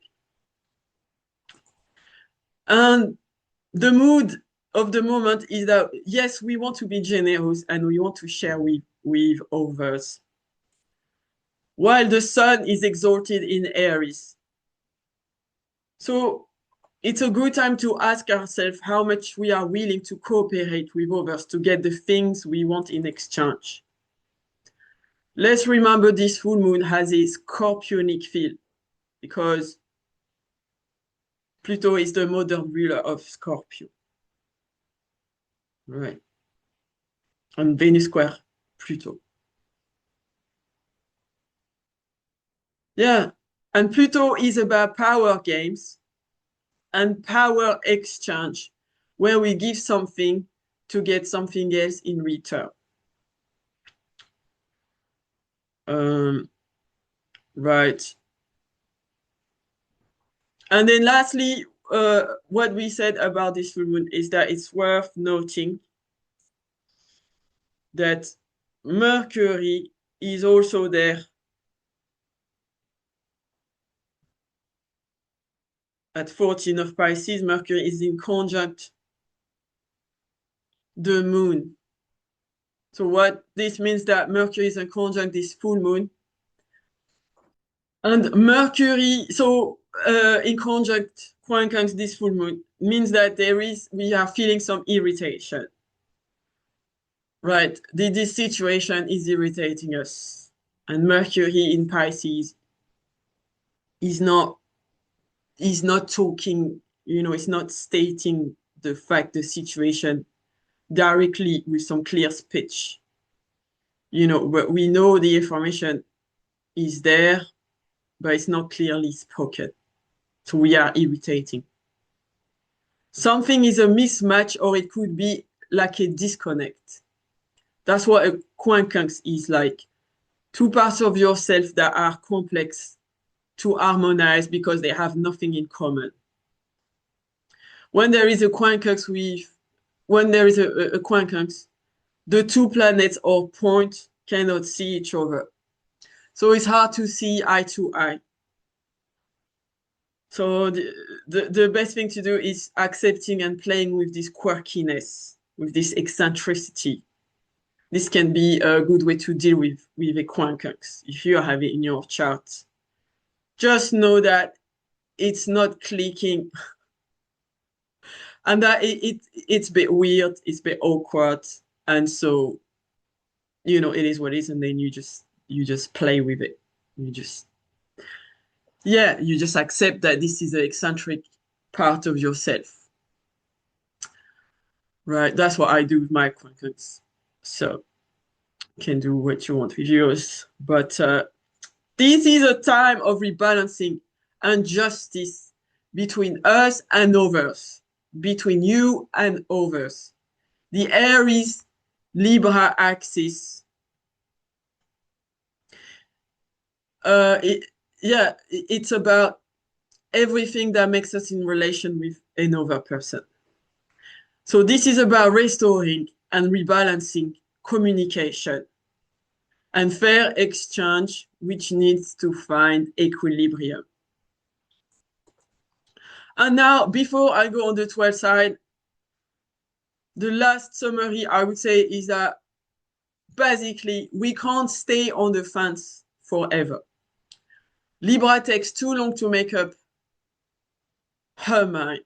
And the mood of the moment is that, yes, we want to be generous and we want to share with others. While the sun is exalted in Aries. So it's a good time to ask ourselves how much we are willing to cooperate with others to get the things we want in exchange. Let's remember this full moon has a scorpionic feel because Pluto is the modern ruler of Scorpio. Right. And Venus square Pluto. Yeah. And Pluto is about power games and power exchange, where we give something to get something else in return. Right. And then lastly, what we said about this full moon is that it's worth noting that Mercury is also there at 14 of Pisces. Mercury is in conjunct the moon. So what this means that Mercury is in conjunct this full moon. And Mercury, so in conjunct quincunx this full moon means that we are feeling some irritation. Right, this situation is irritating us. And Mercury in Pisces is not talking, it's not stating the fact, the situation directly with some clear speech. But we know the information is there, but it's not clearly spoken. So we are irritating. Something is a mismatch, or it could be like a disconnect. That's what a quincunx is like. Two parts of yourself that are complex to harmonize because they have nothing in common. When there is a quincunx, the two planets or points cannot see each other. So it's hard to see eye to eye. So the best thing to do is accepting and playing with this quirkiness, with this eccentricity. This can be a good way to deal with a quincunx if you have it in your chart. Just know that it's not clicking and that it's a bit weird, it's a bit awkward. And so, it is what it is. And then you just play with it. You just accept that this is an eccentric part of yourself. Right? That's what I do with my quincunx. So you can do what you want with yours. But this is a time of rebalancing and justice between us and others, between you and others. The Aries Libra axis. It's about everything that makes us in relation with another person. So this is about restoring and rebalancing communication and fair exchange, which needs to find equilibrium. And now, before I go on the 12th side, the last summary I would say is that basically we can't stay on the fence forever. Libra takes too long to make up her mind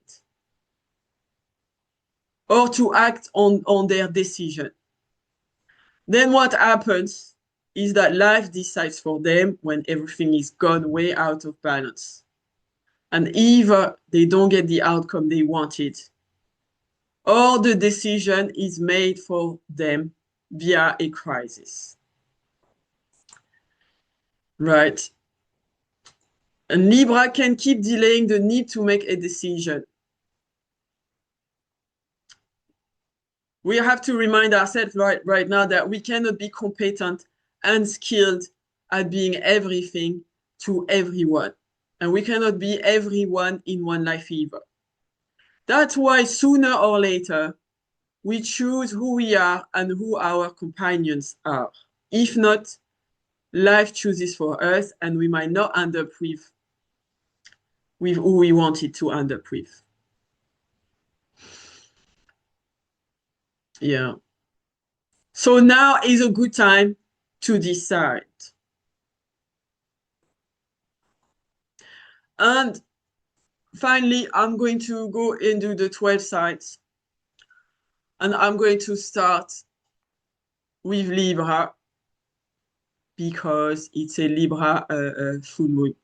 or to act on their decision. Then what happens is that life decides for them when everything is gone way out of balance. And either they don't get the outcome they wanted, or the decision is made for them via a crisis. Right? And Libra can keep delaying the need to make a decision. We have to remind ourselves right now that we cannot be competent and skilled at being everything to everyone. And we cannot be everyone in one life either. That's why sooner or later, we choose who we are and who our companions are. If not, life chooses for us and we might not end up with who we wanted to end up with. Yeah. So now is a good time to decide. And finally, I'm going to go into the 12 signs. And I'm going to start with Libra because it's a Libra full moon.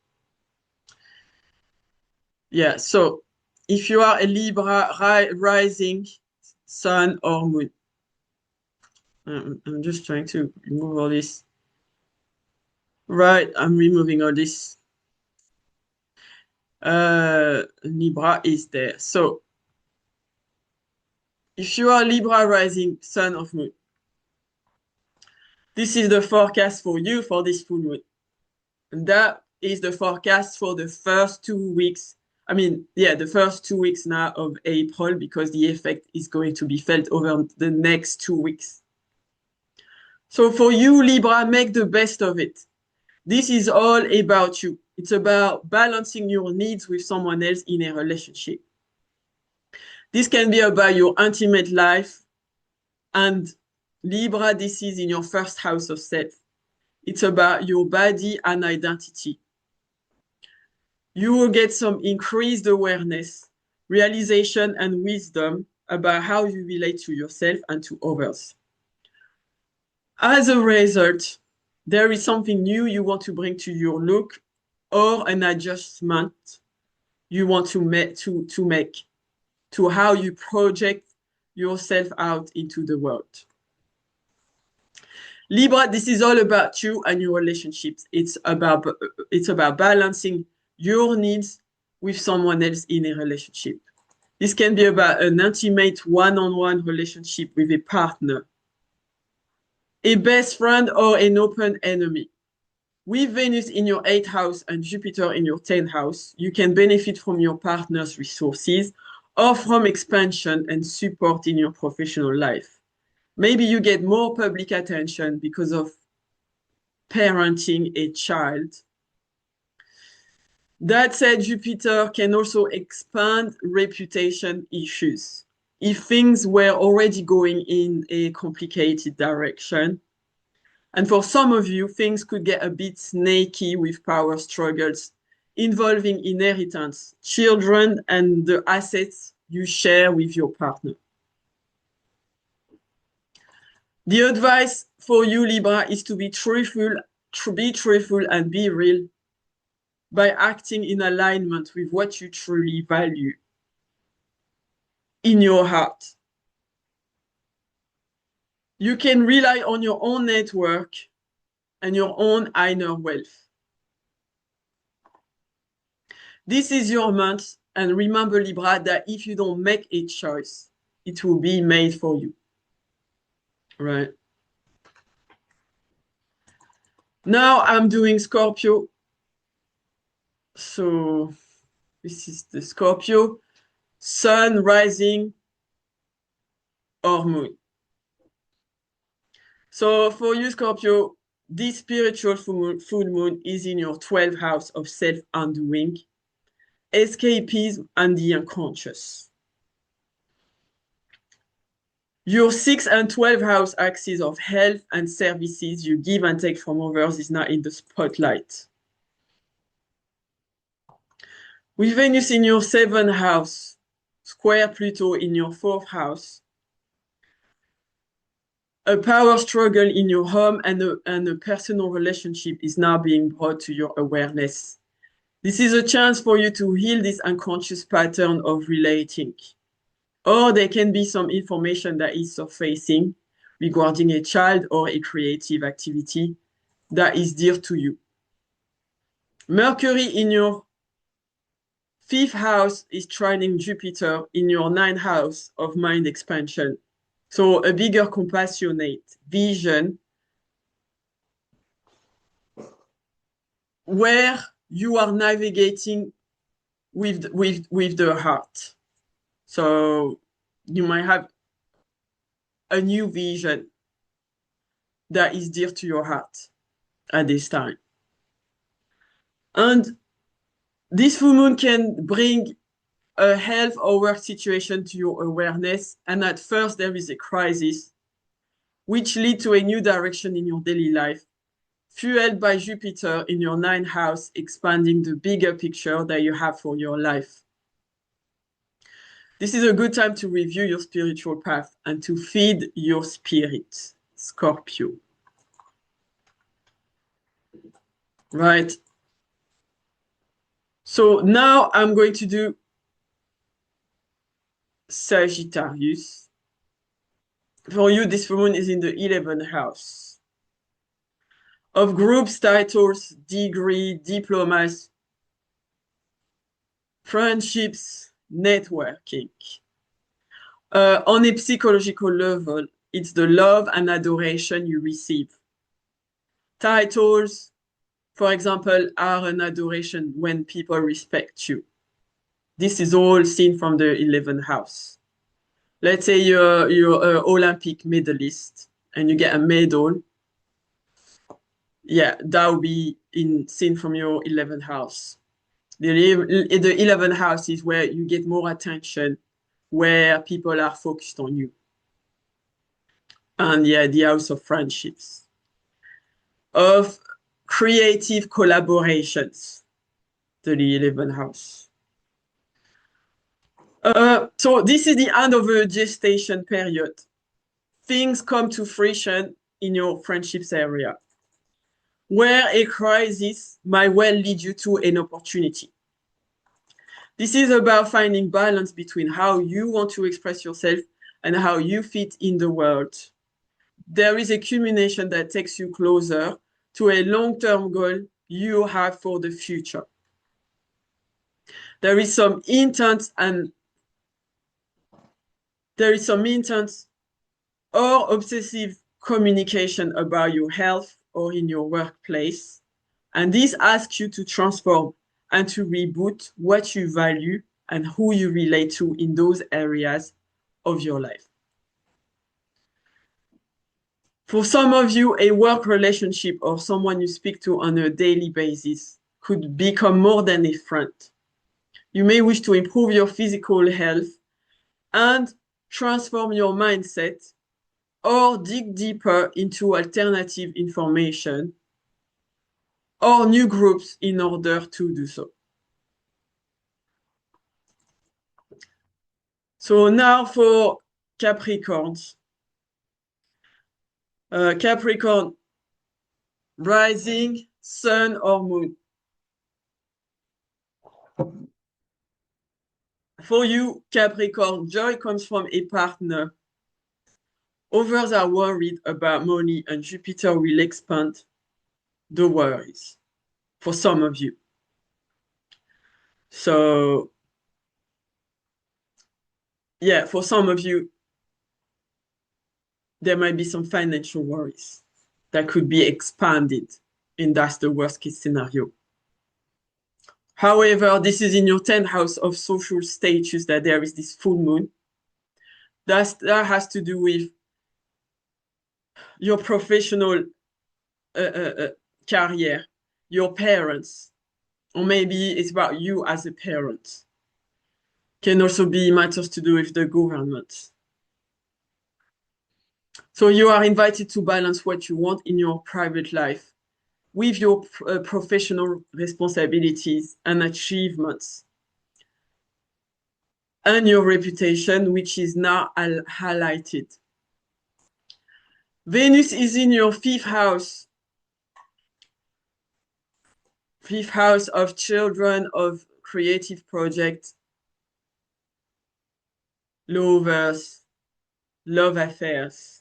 Yeah, so if you are a Libra rising, sun or moon, I'm just trying to remove all this. Right, I'm removing all this. Libra is there. So if you are Libra rising, sun or moon, this is the forecast for you for this full moon. And that is the forecast for the first 2 weeks. The first 2 weeks now of April, because the effect is going to be felt over the next 2 weeks. So for you, Libra, make the best of it. This is all about you. It's about balancing your needs with someone else in a relationship. This can be about your intimate life. And Libra, this is in your first house of self. It's about your body and identity. You will get some increased awareness, realization, and wisdom about how you relate to yourself and to others. As a result, there is something new you want to bring to your look or an adjustment you want to make to how you project yourself out into the world. Libra, this is all about you and your relationships. It's about balancing your needs with someone else in a relationship. This can be about an intimate one-on-one relationship with a partner, a best friend, or an open enemy. With Venus in your 8th house and Jupiter in your 10th house, you can benefit from your partner's resources or from expansion and support in your professional life. Maybe you get more public attention because of parenting a child. That said, Jupiter can also expand reputation issues. If things were already going in a complicated direction, and for some of you, things could get a bit snaky with power struggles involving inheritance, children, and the assets you share with your partner. The advice for you, Libra, is to be truthful and be real by acting in alignment with what you truly value. in your heart. You can rely on your own network and your own inner wealth. This is your month, and remember, Libra, that if you don't make a choice, it will be made for you. Right? Now I'm doing Scorpio. So this is the Scorpio, Sun, rising, or moon. So for you, Scorpio, this spiritual full moon is in your 12th house of self-undoing, escapism, and the unconscious. Your 6th and 12th house axis of health and services you give and take from others is now in the spotlight. With Venus in your 7th house, square Pluto in your 4th house, a power struggle in your home and a personal relationship is now being brought to your awareness. This is a chance for you to heal this unconscious pattern of relating. Or there can be some information that is surfacing regarding a child or a creative activity that is dear to you. Mercury in your 5th house is trining Jupiter in your 9th house of mind expansion. So a bigger compassionate vision where you are navigating with the heart. So you might have a new vision that is dear to your heart at this time. And this full moon can bring a health or work situation to your awareness. And at first there is a crisis, which leads to a new direction in your daily life, fueled by Jupiter in your 9th house, expanding the bigger picture that you have for your life. This is a good time to review your spiritual path and to feed your spirit, Scorpio. Right. So now I'm going to do Sagittarius. For you, this full moon is in the 11th house of groups, titles, degree, diplomas, friendships, networking. On a psychological level, it's the love and adoration you receive. Titles, for example, are an adoration when people respect you. This is all seen from the 11th house. Let's say you're an Olympic medalist and you get a medal. Yeah, that will be seen from your 11th house. The 11th house is where you get more attention, where people are focused on you. And yeah, the house of friendships, of creative collaborations, the 11th house. So this is the end of a gestation period. Things come to fruition in your friendships area, where a crisis might well lead you to an opportunity. This is about finding balance between how you want to express yourself and how you fit in the world. There is a culmination that takes you closer to a long-term goal you have for the future. There is some intense or obsessive communication about your health or in your workplace. And this asks you to transform and to reboot what you value and who you relate to in those areas of your life. For some of you, a work relationship or someone you speak to on a daily basis could become more than a friend. You may wish to improve your physical health and transform your mindset or dig deeper into alternative information or new groups in order to do so. So now for Capricorns. Capricorn, rising, sun or moon. For you, Capricorn, joy comes from a partner. Others are worried about money, and Jupiter will expand the worries for some of you. So, yeah, for some of you, there might be some financial worries that could be expanded, and that's the worst case scenario. However, this is in your 10th house of social status that there is this full moon. That has to do with your professional career, your parents, or maybe it's about you as a parent. Can also be matters to do with the government. So you are invited to balance what you want in your private life with your professional responsibilities and achievements and your reputation, which is now highlighted. Venus is in your fifth house of children, of creative projects, lovers, love affairs.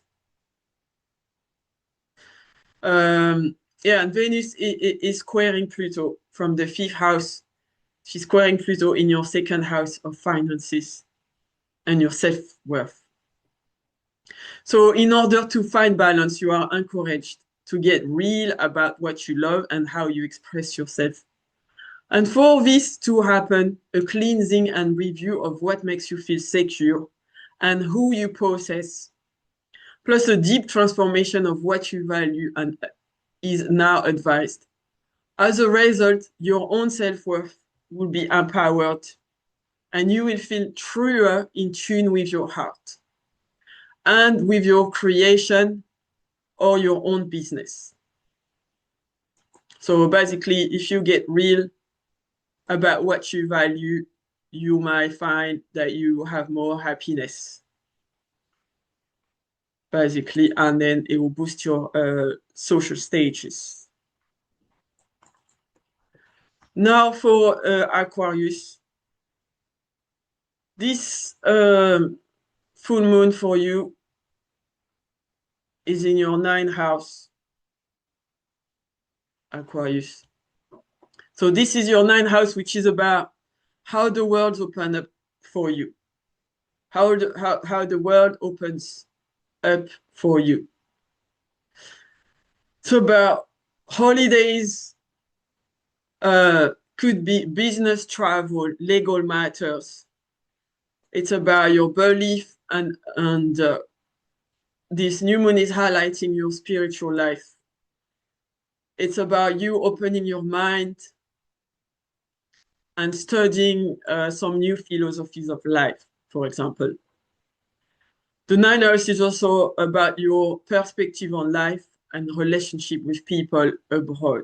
Yeah, and Venus is squaring Pluto from the fifth house. She's squaring Pluto in your second house of finances and your self-worth. So in order to find balance, you are encouraged to get real about what you love and how you express yourself. And for this to happen, a cleansing and review of what makes you feel secure and who you possess, plus a deep transformation of what you value and is now advised. As a result, your own self-worth will be empowered and you will feel truer in tune with your heart and with your creation or your own business. So basically, if you get real about what you value, you might find that you have more happiness, basically, and then it will boost your social status. Now for Aquarius, this full moon for you is in your 9th house, Aquarius. So this is your 9th house, which is about how the world opens up for you, how the world opens up for you. It's about holidays, could be business travel, legal matters. It's about your belief and this new moon is highlighting your spiritual life. It's about you opening your mind and studying some new philosophies of life, for example. The 9th house is also about your perspective on life and relationship with people abroad.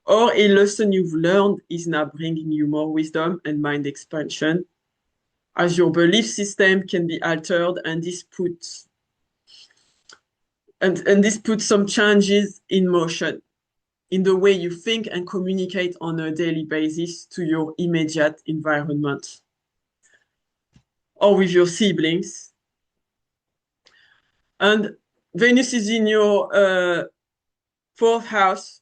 Or a lesson you've learned is now bringing you more wisdom and mind expansion, as your belief system can be altered, and this puts some changes in motion in the way you think and communicate on a daily basis to your immediate environment or with your siblings. And Venus is in your 4th house,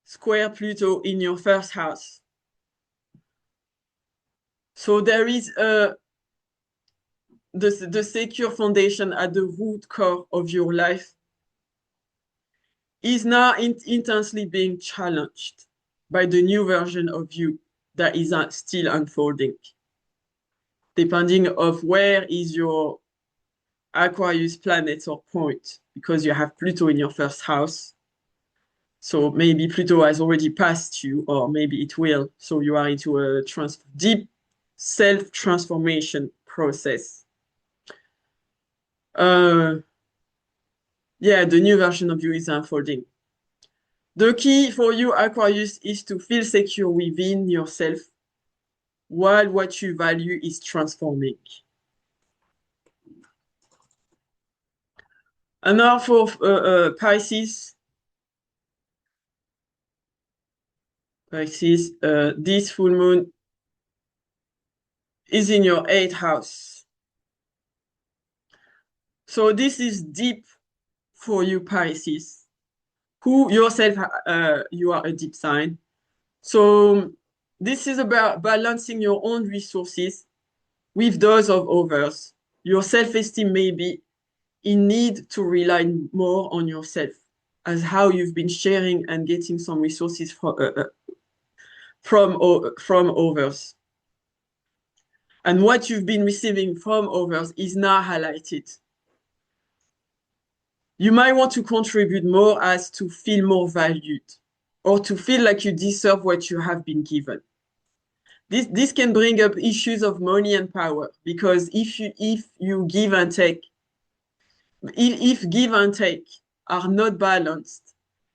square Pluto in your 1st house. So there is the secure foundation at the root core of your life is now intensely being challenged by the new version of you that is still unfolding. Depending of where is your Aquarius planet or point, because you have Pluto in your 1st house. So maybe Pluto has already passed you, or maybe it will. So you are into a deep self-transformation process. Yeah, the new version of you is unfolding. The key for you, Aquarius, is to feel secure within yourself while what you value is transforming. And now for Pisces. Pisces, this full moon is in your 8th house. So this is deep for you, Pisces, who yourself, you are a deep sign. So this is about balancing your own resources with those of others. Your self-esteem may be in need to rely more on yourself, as how you've been sharing and getting some resources from others. And what you've been receiving from others is now highlighted. You might want to contribute more as to feel more valued or to feel like you deserve what you have been given. This can bring up issues of money and power, because if you give and take, if give and take are not balanced,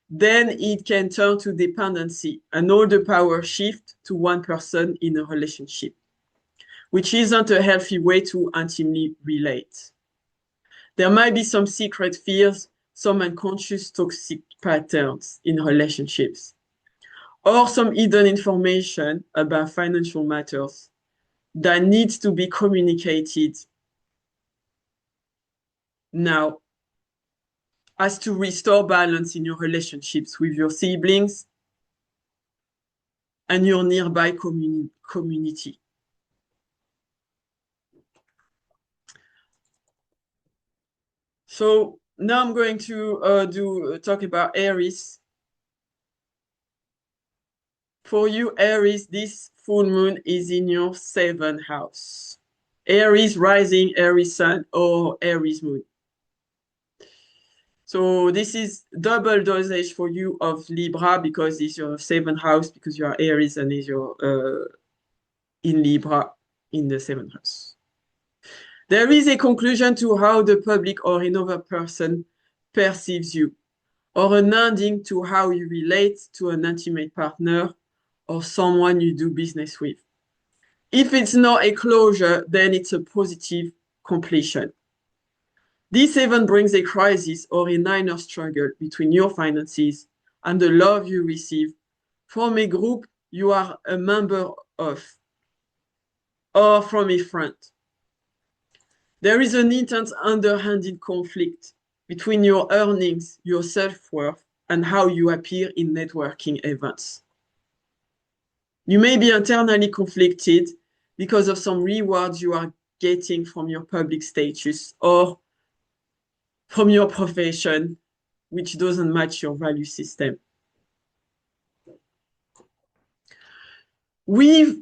then it can turn to dependency and all the power shift to one person in a relationship, which isn't a healthy way to intimately relate. There might be some secret fears, some unconscious toxic patterns in relationships, or some hidden information about financial matters that needs to be communicated now, as to restore balance in your relationships with your siblings and your nearby community. So now I'm going to talk about Aries. For you, Aries, this full moon is in your 7th house. Aries rising, Aries sun, or Aries moon. So this is double dosage for you of Libra, because it's your 7th house, because you are Aries and is your in Libra in the 7th house. There is a conclusion to how the public or another person perceives you, or an ending to how you relate to an intimate partner or someone you do business with. If it's not a closure, then it's a positive completion. This even brings a crisis or a minor struggle between your finances and the love you receive from a group you are a member of, or from a friend. There is an intense underhanded conflict between your earnings, your self-worth, and how you appear in networking events. You may be internally conflicted because of some rewards you are getting from your public status or from your profession, which doesn't match your value system. With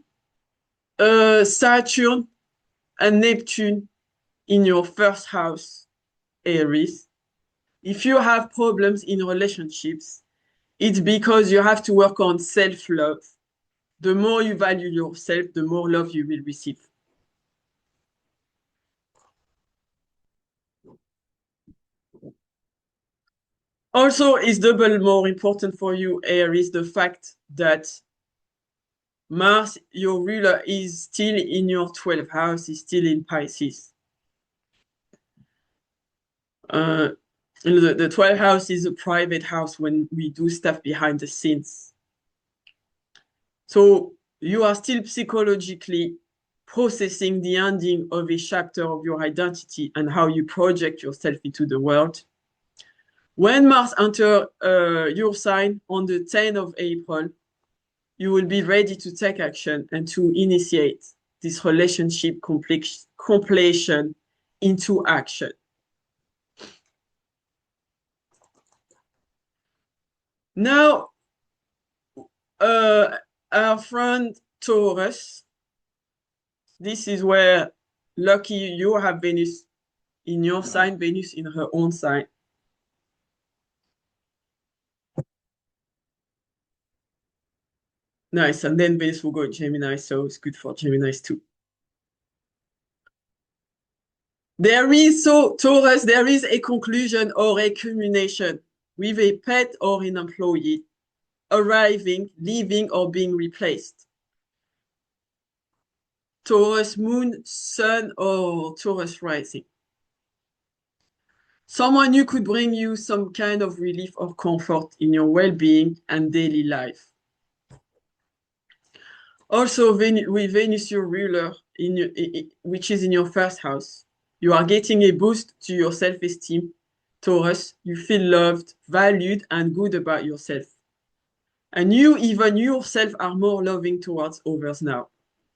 Saturn and Neptune in your 1st house, Aries, if you have problems in relationships, it's because you have to work on self-love. The more you value yourself, the more love you will receive. Also, it's double more important for you, Aries, the fact that Mars, your ruler, is still in your 12th house, is still in Pisces. The 12th house is a private house when we do stuff behind the scenes. So you are still psychologically processing the ending of a chapter of your identity and how you project yourself into the world. When Mars enters your sign on the 10th of April, you will be ready to take action and to initiate this relationship completion into action. Now, our friend Taurus, this is where, lucky you, have Venus in your sign, Venus in her own sign. Nice, and then Venus will go in Gemini, so it's good for Geminis too. Taurus, there is a conclusion or a culmination with a pet or an employee arriving, leaving, or being replaced. Taurus moon, sun, or Taurus rising. Someone who could bring you some kind of relief or comfort in your well-being and daily life. Also, with Venus, your ruler, which is in your first house, you are getting a boost to your self-esteem. Taurus, you feel loved, valued, and good about yourself. And you, even yourself, are more loving towards others now.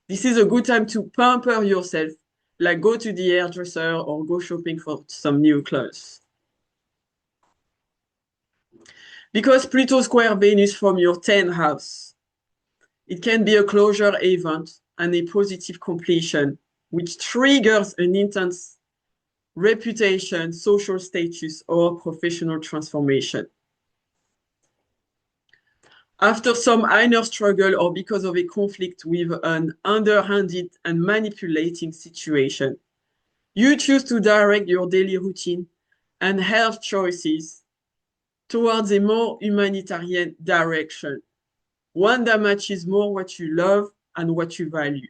This is a good time to pamper yourself, like go to the hairdresser or go shopping for some new clothes. Because Pluto square Venus from your 10th house, it can be a closure event and a positive completion, which triggers an intense reputation, social status, or professional transformation. After some inner struggle or because of a conflict with an underhanded and manipulating situation, you choose to direct your daily routine and health choices towards a more humanitarian direction, one that matches more what you love and what you value.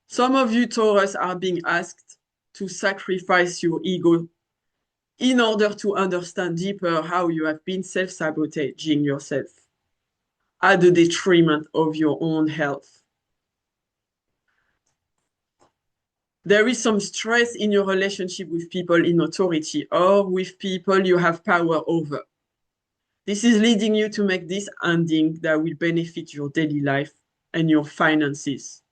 Some of you Taurus are being asked to sacrifice your ego in order to understand deeper how you have been self-sabotaging yourself at the detriment of your own health. There is some stress in your relationship with people in authority or with people you have power over. This is leading you to make this ending that will benefit your daily life and your finances.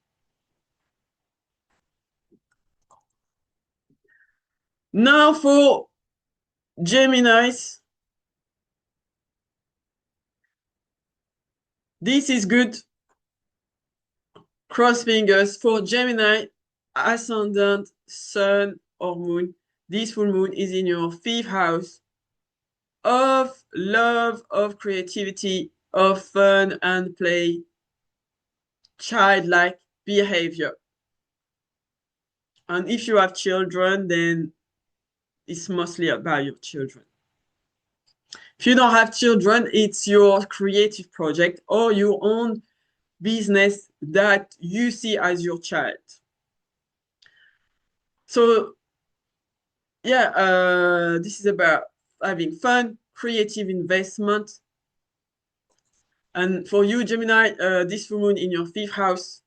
Now for Geminis. This is good. Cross fingers for Gemini, ascendant, sun, or moon. This full moon is in your 5th house of love, of creativity, of fun and play, childlike behavior. And if you have children, then it's mostly about your children. If you don't have children, it's your creative project or your own business that you see as your child. So yeah, this is about having fun, creative investment. And for you, Gemini, this full moon in your 5th house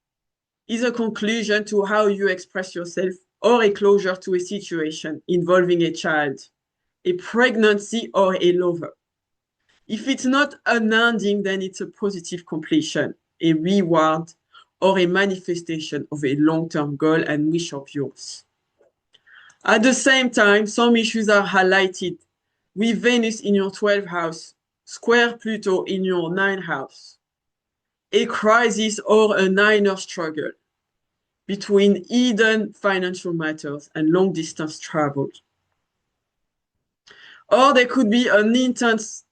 is a conclusion to how you express yourself or a closure to a situation involving a child, a pregnancy, or a lover. If it's not an ending, then it's a positive completion, a reward, or a manifestation of a long-term goal and wish of yours. At the same time, some issues are highlighted with Venus in your 12th house, square Pluto in your 9th house. A crisis or an inner struggle between hidden financial matters and long-distance travel. Or there could be an intense,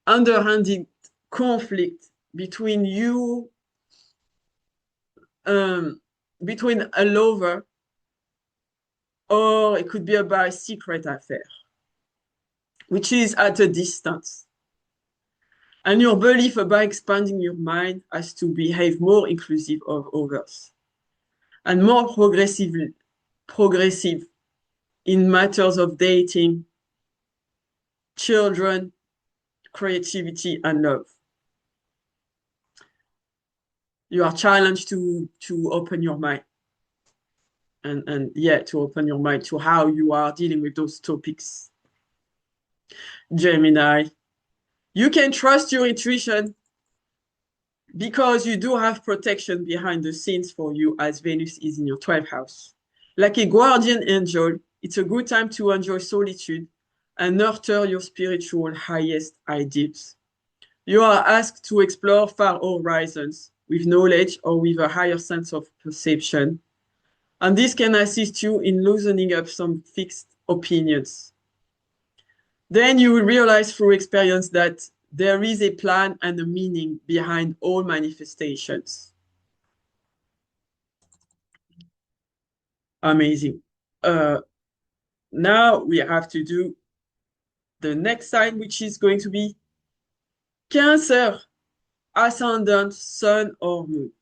underhanded conflict between you, between a lover, or it could be about a secret affair, which is at a distance. And your belief about expanding your mind as to behave more inclusive of others and more progressive in matters of dating, children, creativity, and love. You are challenged to open your mind and yeah, to open your mind to how you are dealing with those topics. Gemini, you can trust your intuition because you do have protection behind the scenes for you as Venus is in your 12th house. Like a guardian angel, it's a good time to enjoy solitude and nurture your spiritual highest ideals. You are asked to explore far horizons with knowledge or with a higher sense of perception. And this can assist you in loosening up some fixed opinions. Then you will realize through experience that there is a plan and a meaning behind all manifestations. Amazing. Now we have to do the next sign, which is going to be Cancer, ascendant, sun, or moon.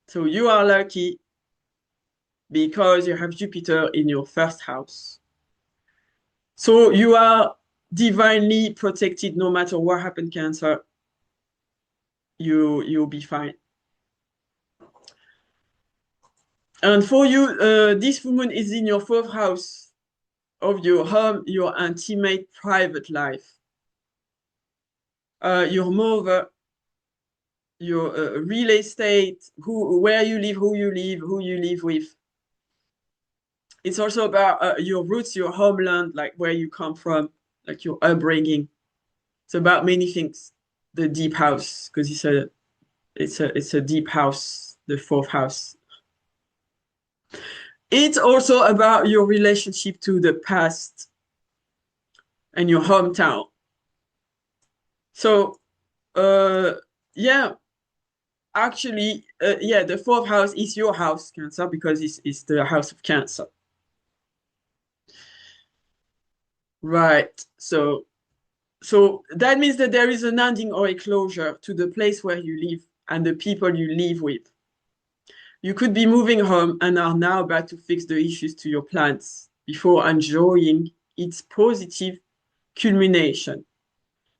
So you are lucky because you have Jupiter in your 1st house. So you are divinely protected no matter what happened, Cancer. you'll be fine. And for you, this full moon is in your fourth house of your home, your intimate private life, your mother, your real estate, where you live, who you live with. It's also about your roots, your homeland, like where you come from, like your upbringing. It's about many things. The deep house, because it's a deep house, the fourth house. It's also about your relationship to the past and your hometown. So, yeah, actually, yeah, the fourth house is your house, Cancer, because it's the house of Cancer. Right. So that means that there is an ending or a closure to the place where you live and the people you live with. You could be moving home and are now about to fix the issues to your plans before enjoying its positive culmination.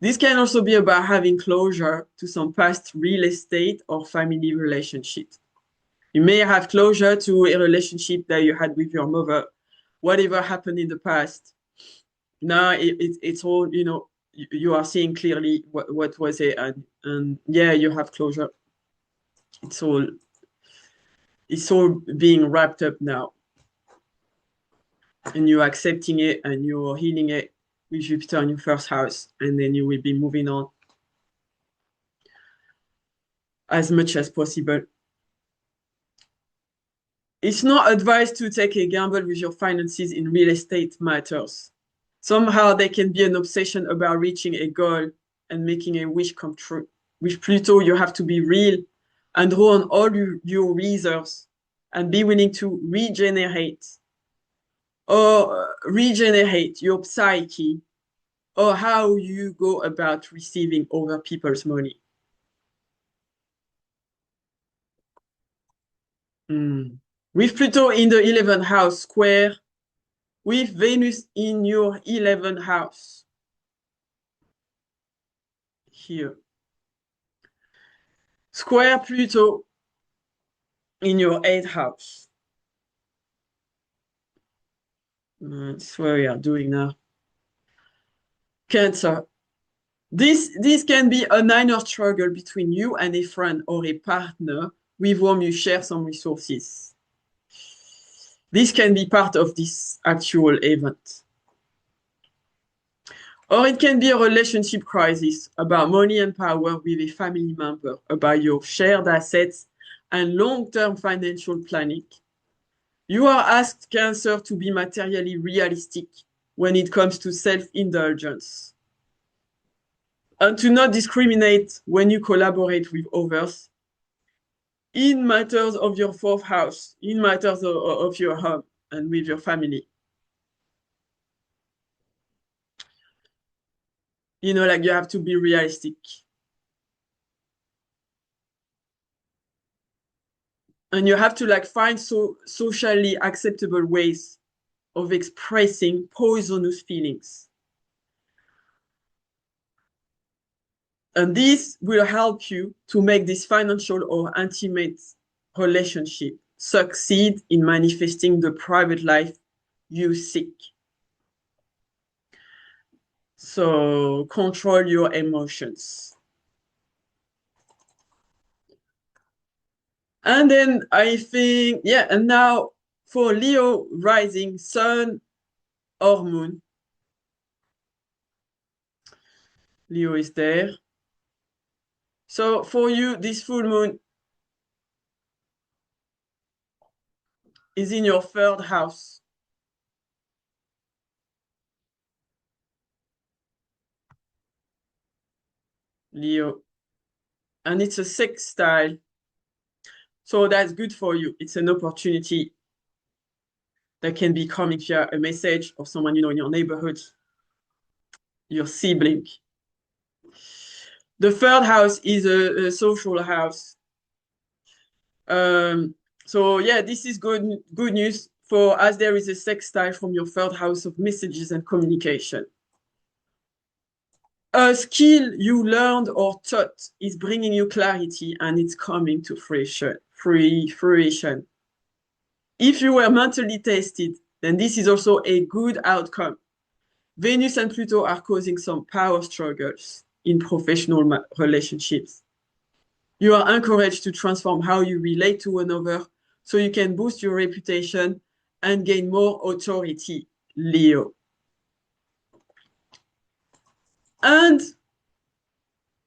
This can also be about having closure to some past real estate or family relationship. You may have closure to a relationship that you had with your mother, whatever happened in the past. Now it's all, you are seeing clearly what was it, and yeah, you have closure. It's all being wrapped up now, and you're accepting it and you're healing it with Jupiter in your first house, and then you will be moving on as much as possible. It's not advised to take a gamble with your finances in real estate matters. Somehow there can be an obsession about reaching a goal and making a wish come true. With Pluto, you have to be real and draw on all your reserves and be willing to regenerate your psyche or how you go about receiving other people's money. With Pluto in the 11th house square, with Venus in your 11th house. Here. Square Pluto in your 8th house. That's what we are doing now. Cancer. This can be a minor struggle between you and a friend or a partner with whom you share some resources. This can be part of this actual event. Or it can be a relationship crisis about money and power with a family member, about your shared assets and long-term financial planning. You are asked, Cancer, to be materially realistic when it comes to self-indulgence and to not discriminate when you collaborate with others in matters of your fourth house, in matters of your home and with your family. Like you have to be realistic. And you have to find socially acceptable ways of expressing poisonous feelings. And this will help you to make this financial or intimate relationship succeed in manifesting the private life you seek. So control your emotions. And then I think, yeah, and now for Leo rising, sun or moon. Leo is there. So for you, this full moon is in your third house. Leo. And it's a sextile. So that's good for you. It's an opportunity that can be coming via a message or someone in your neighborhood, your sibling. The third house is a social house. So yeah, this is good news for as there is a sextile from your third house of messages and communication. A skill you learned or taught is bringing you clarity and it's coming to fruition. If you were mentally tested, then this is also a good outcome. Venus and Pluto are causing some power struggles in professional relationships. You are encouraged to transform how you relate to another so you can boost your reputation and gain more authority, Leo. And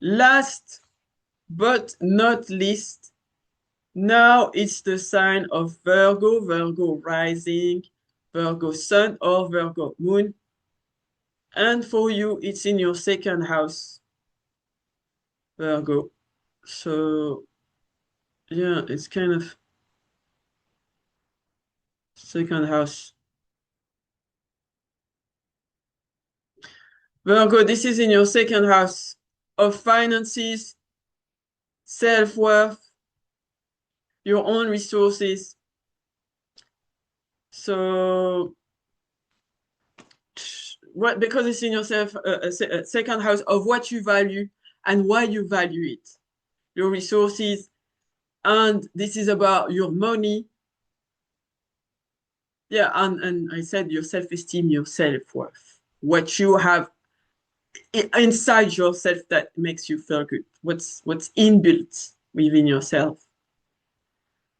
last but not least, now it's the sign of Virgo, Virgo rising, Virgo sun, or Virgo moon. And for you, it's in your second house, Virgo. So, yeah, it's kind of second house. Virgo, this is in your second house of finances, self-worth, your own resources. So, what, because it's in yourself a second house of what you value and why you value it, your resources, and this is about your money. Yeah, and I said your self-esteem, your self-worth, what you have inside yourself that makes you feel good, what's inbuilt within yourself.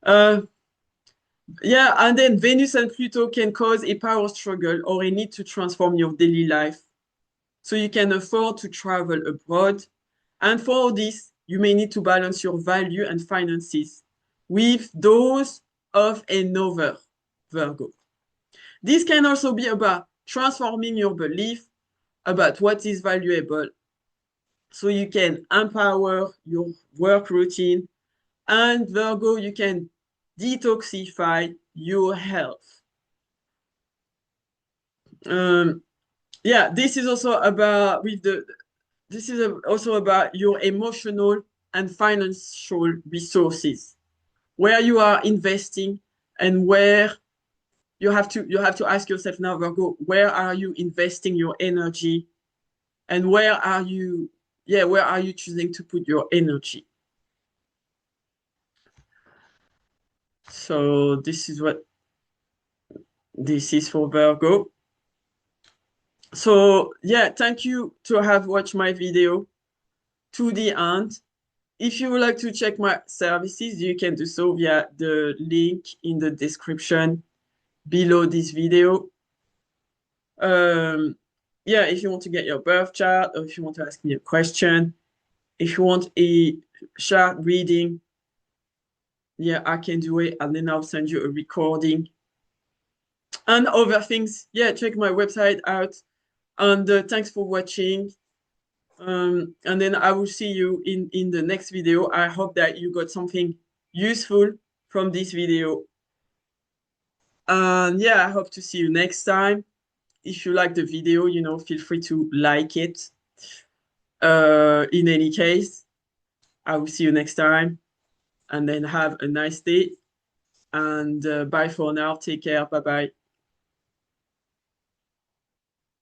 Yeah, and then Venus and Pluto can cause a power struggle or a need to transform your daily life so you can afford to travel abroad. And for this, you may need to balance your value and finances with those of another Virgo. This can also be about transforming your belief about what is valuable so you can empower your work routine. And Virgo, you can detoxify your health. Yeah, this is also about also about your emotional and financial resources, where you are investing and where you have to ask yourself now, Virgo, where are you investing your energy and where are you choosing to put your energy? So this is what this is for Virgo. So yeah, thank you to have watched my video to the end. If you would like to check my services, you can do so via the link in the description below this video. Yeah, if you want to get your birth chart or if you want to ask me a question, if you want a chart reading, yeah, I can do it and then I'll send you a recording. And other things, yeah, check my website out. And thanks for watching. And then I will see you in the next video. I hope that you got something useful from this video. And yeah, I hope to see you next time. If you like the video, feel free to like it. In any case, I will see you next time. And then have a nice day. And bye for now. Take care. Bye-bye.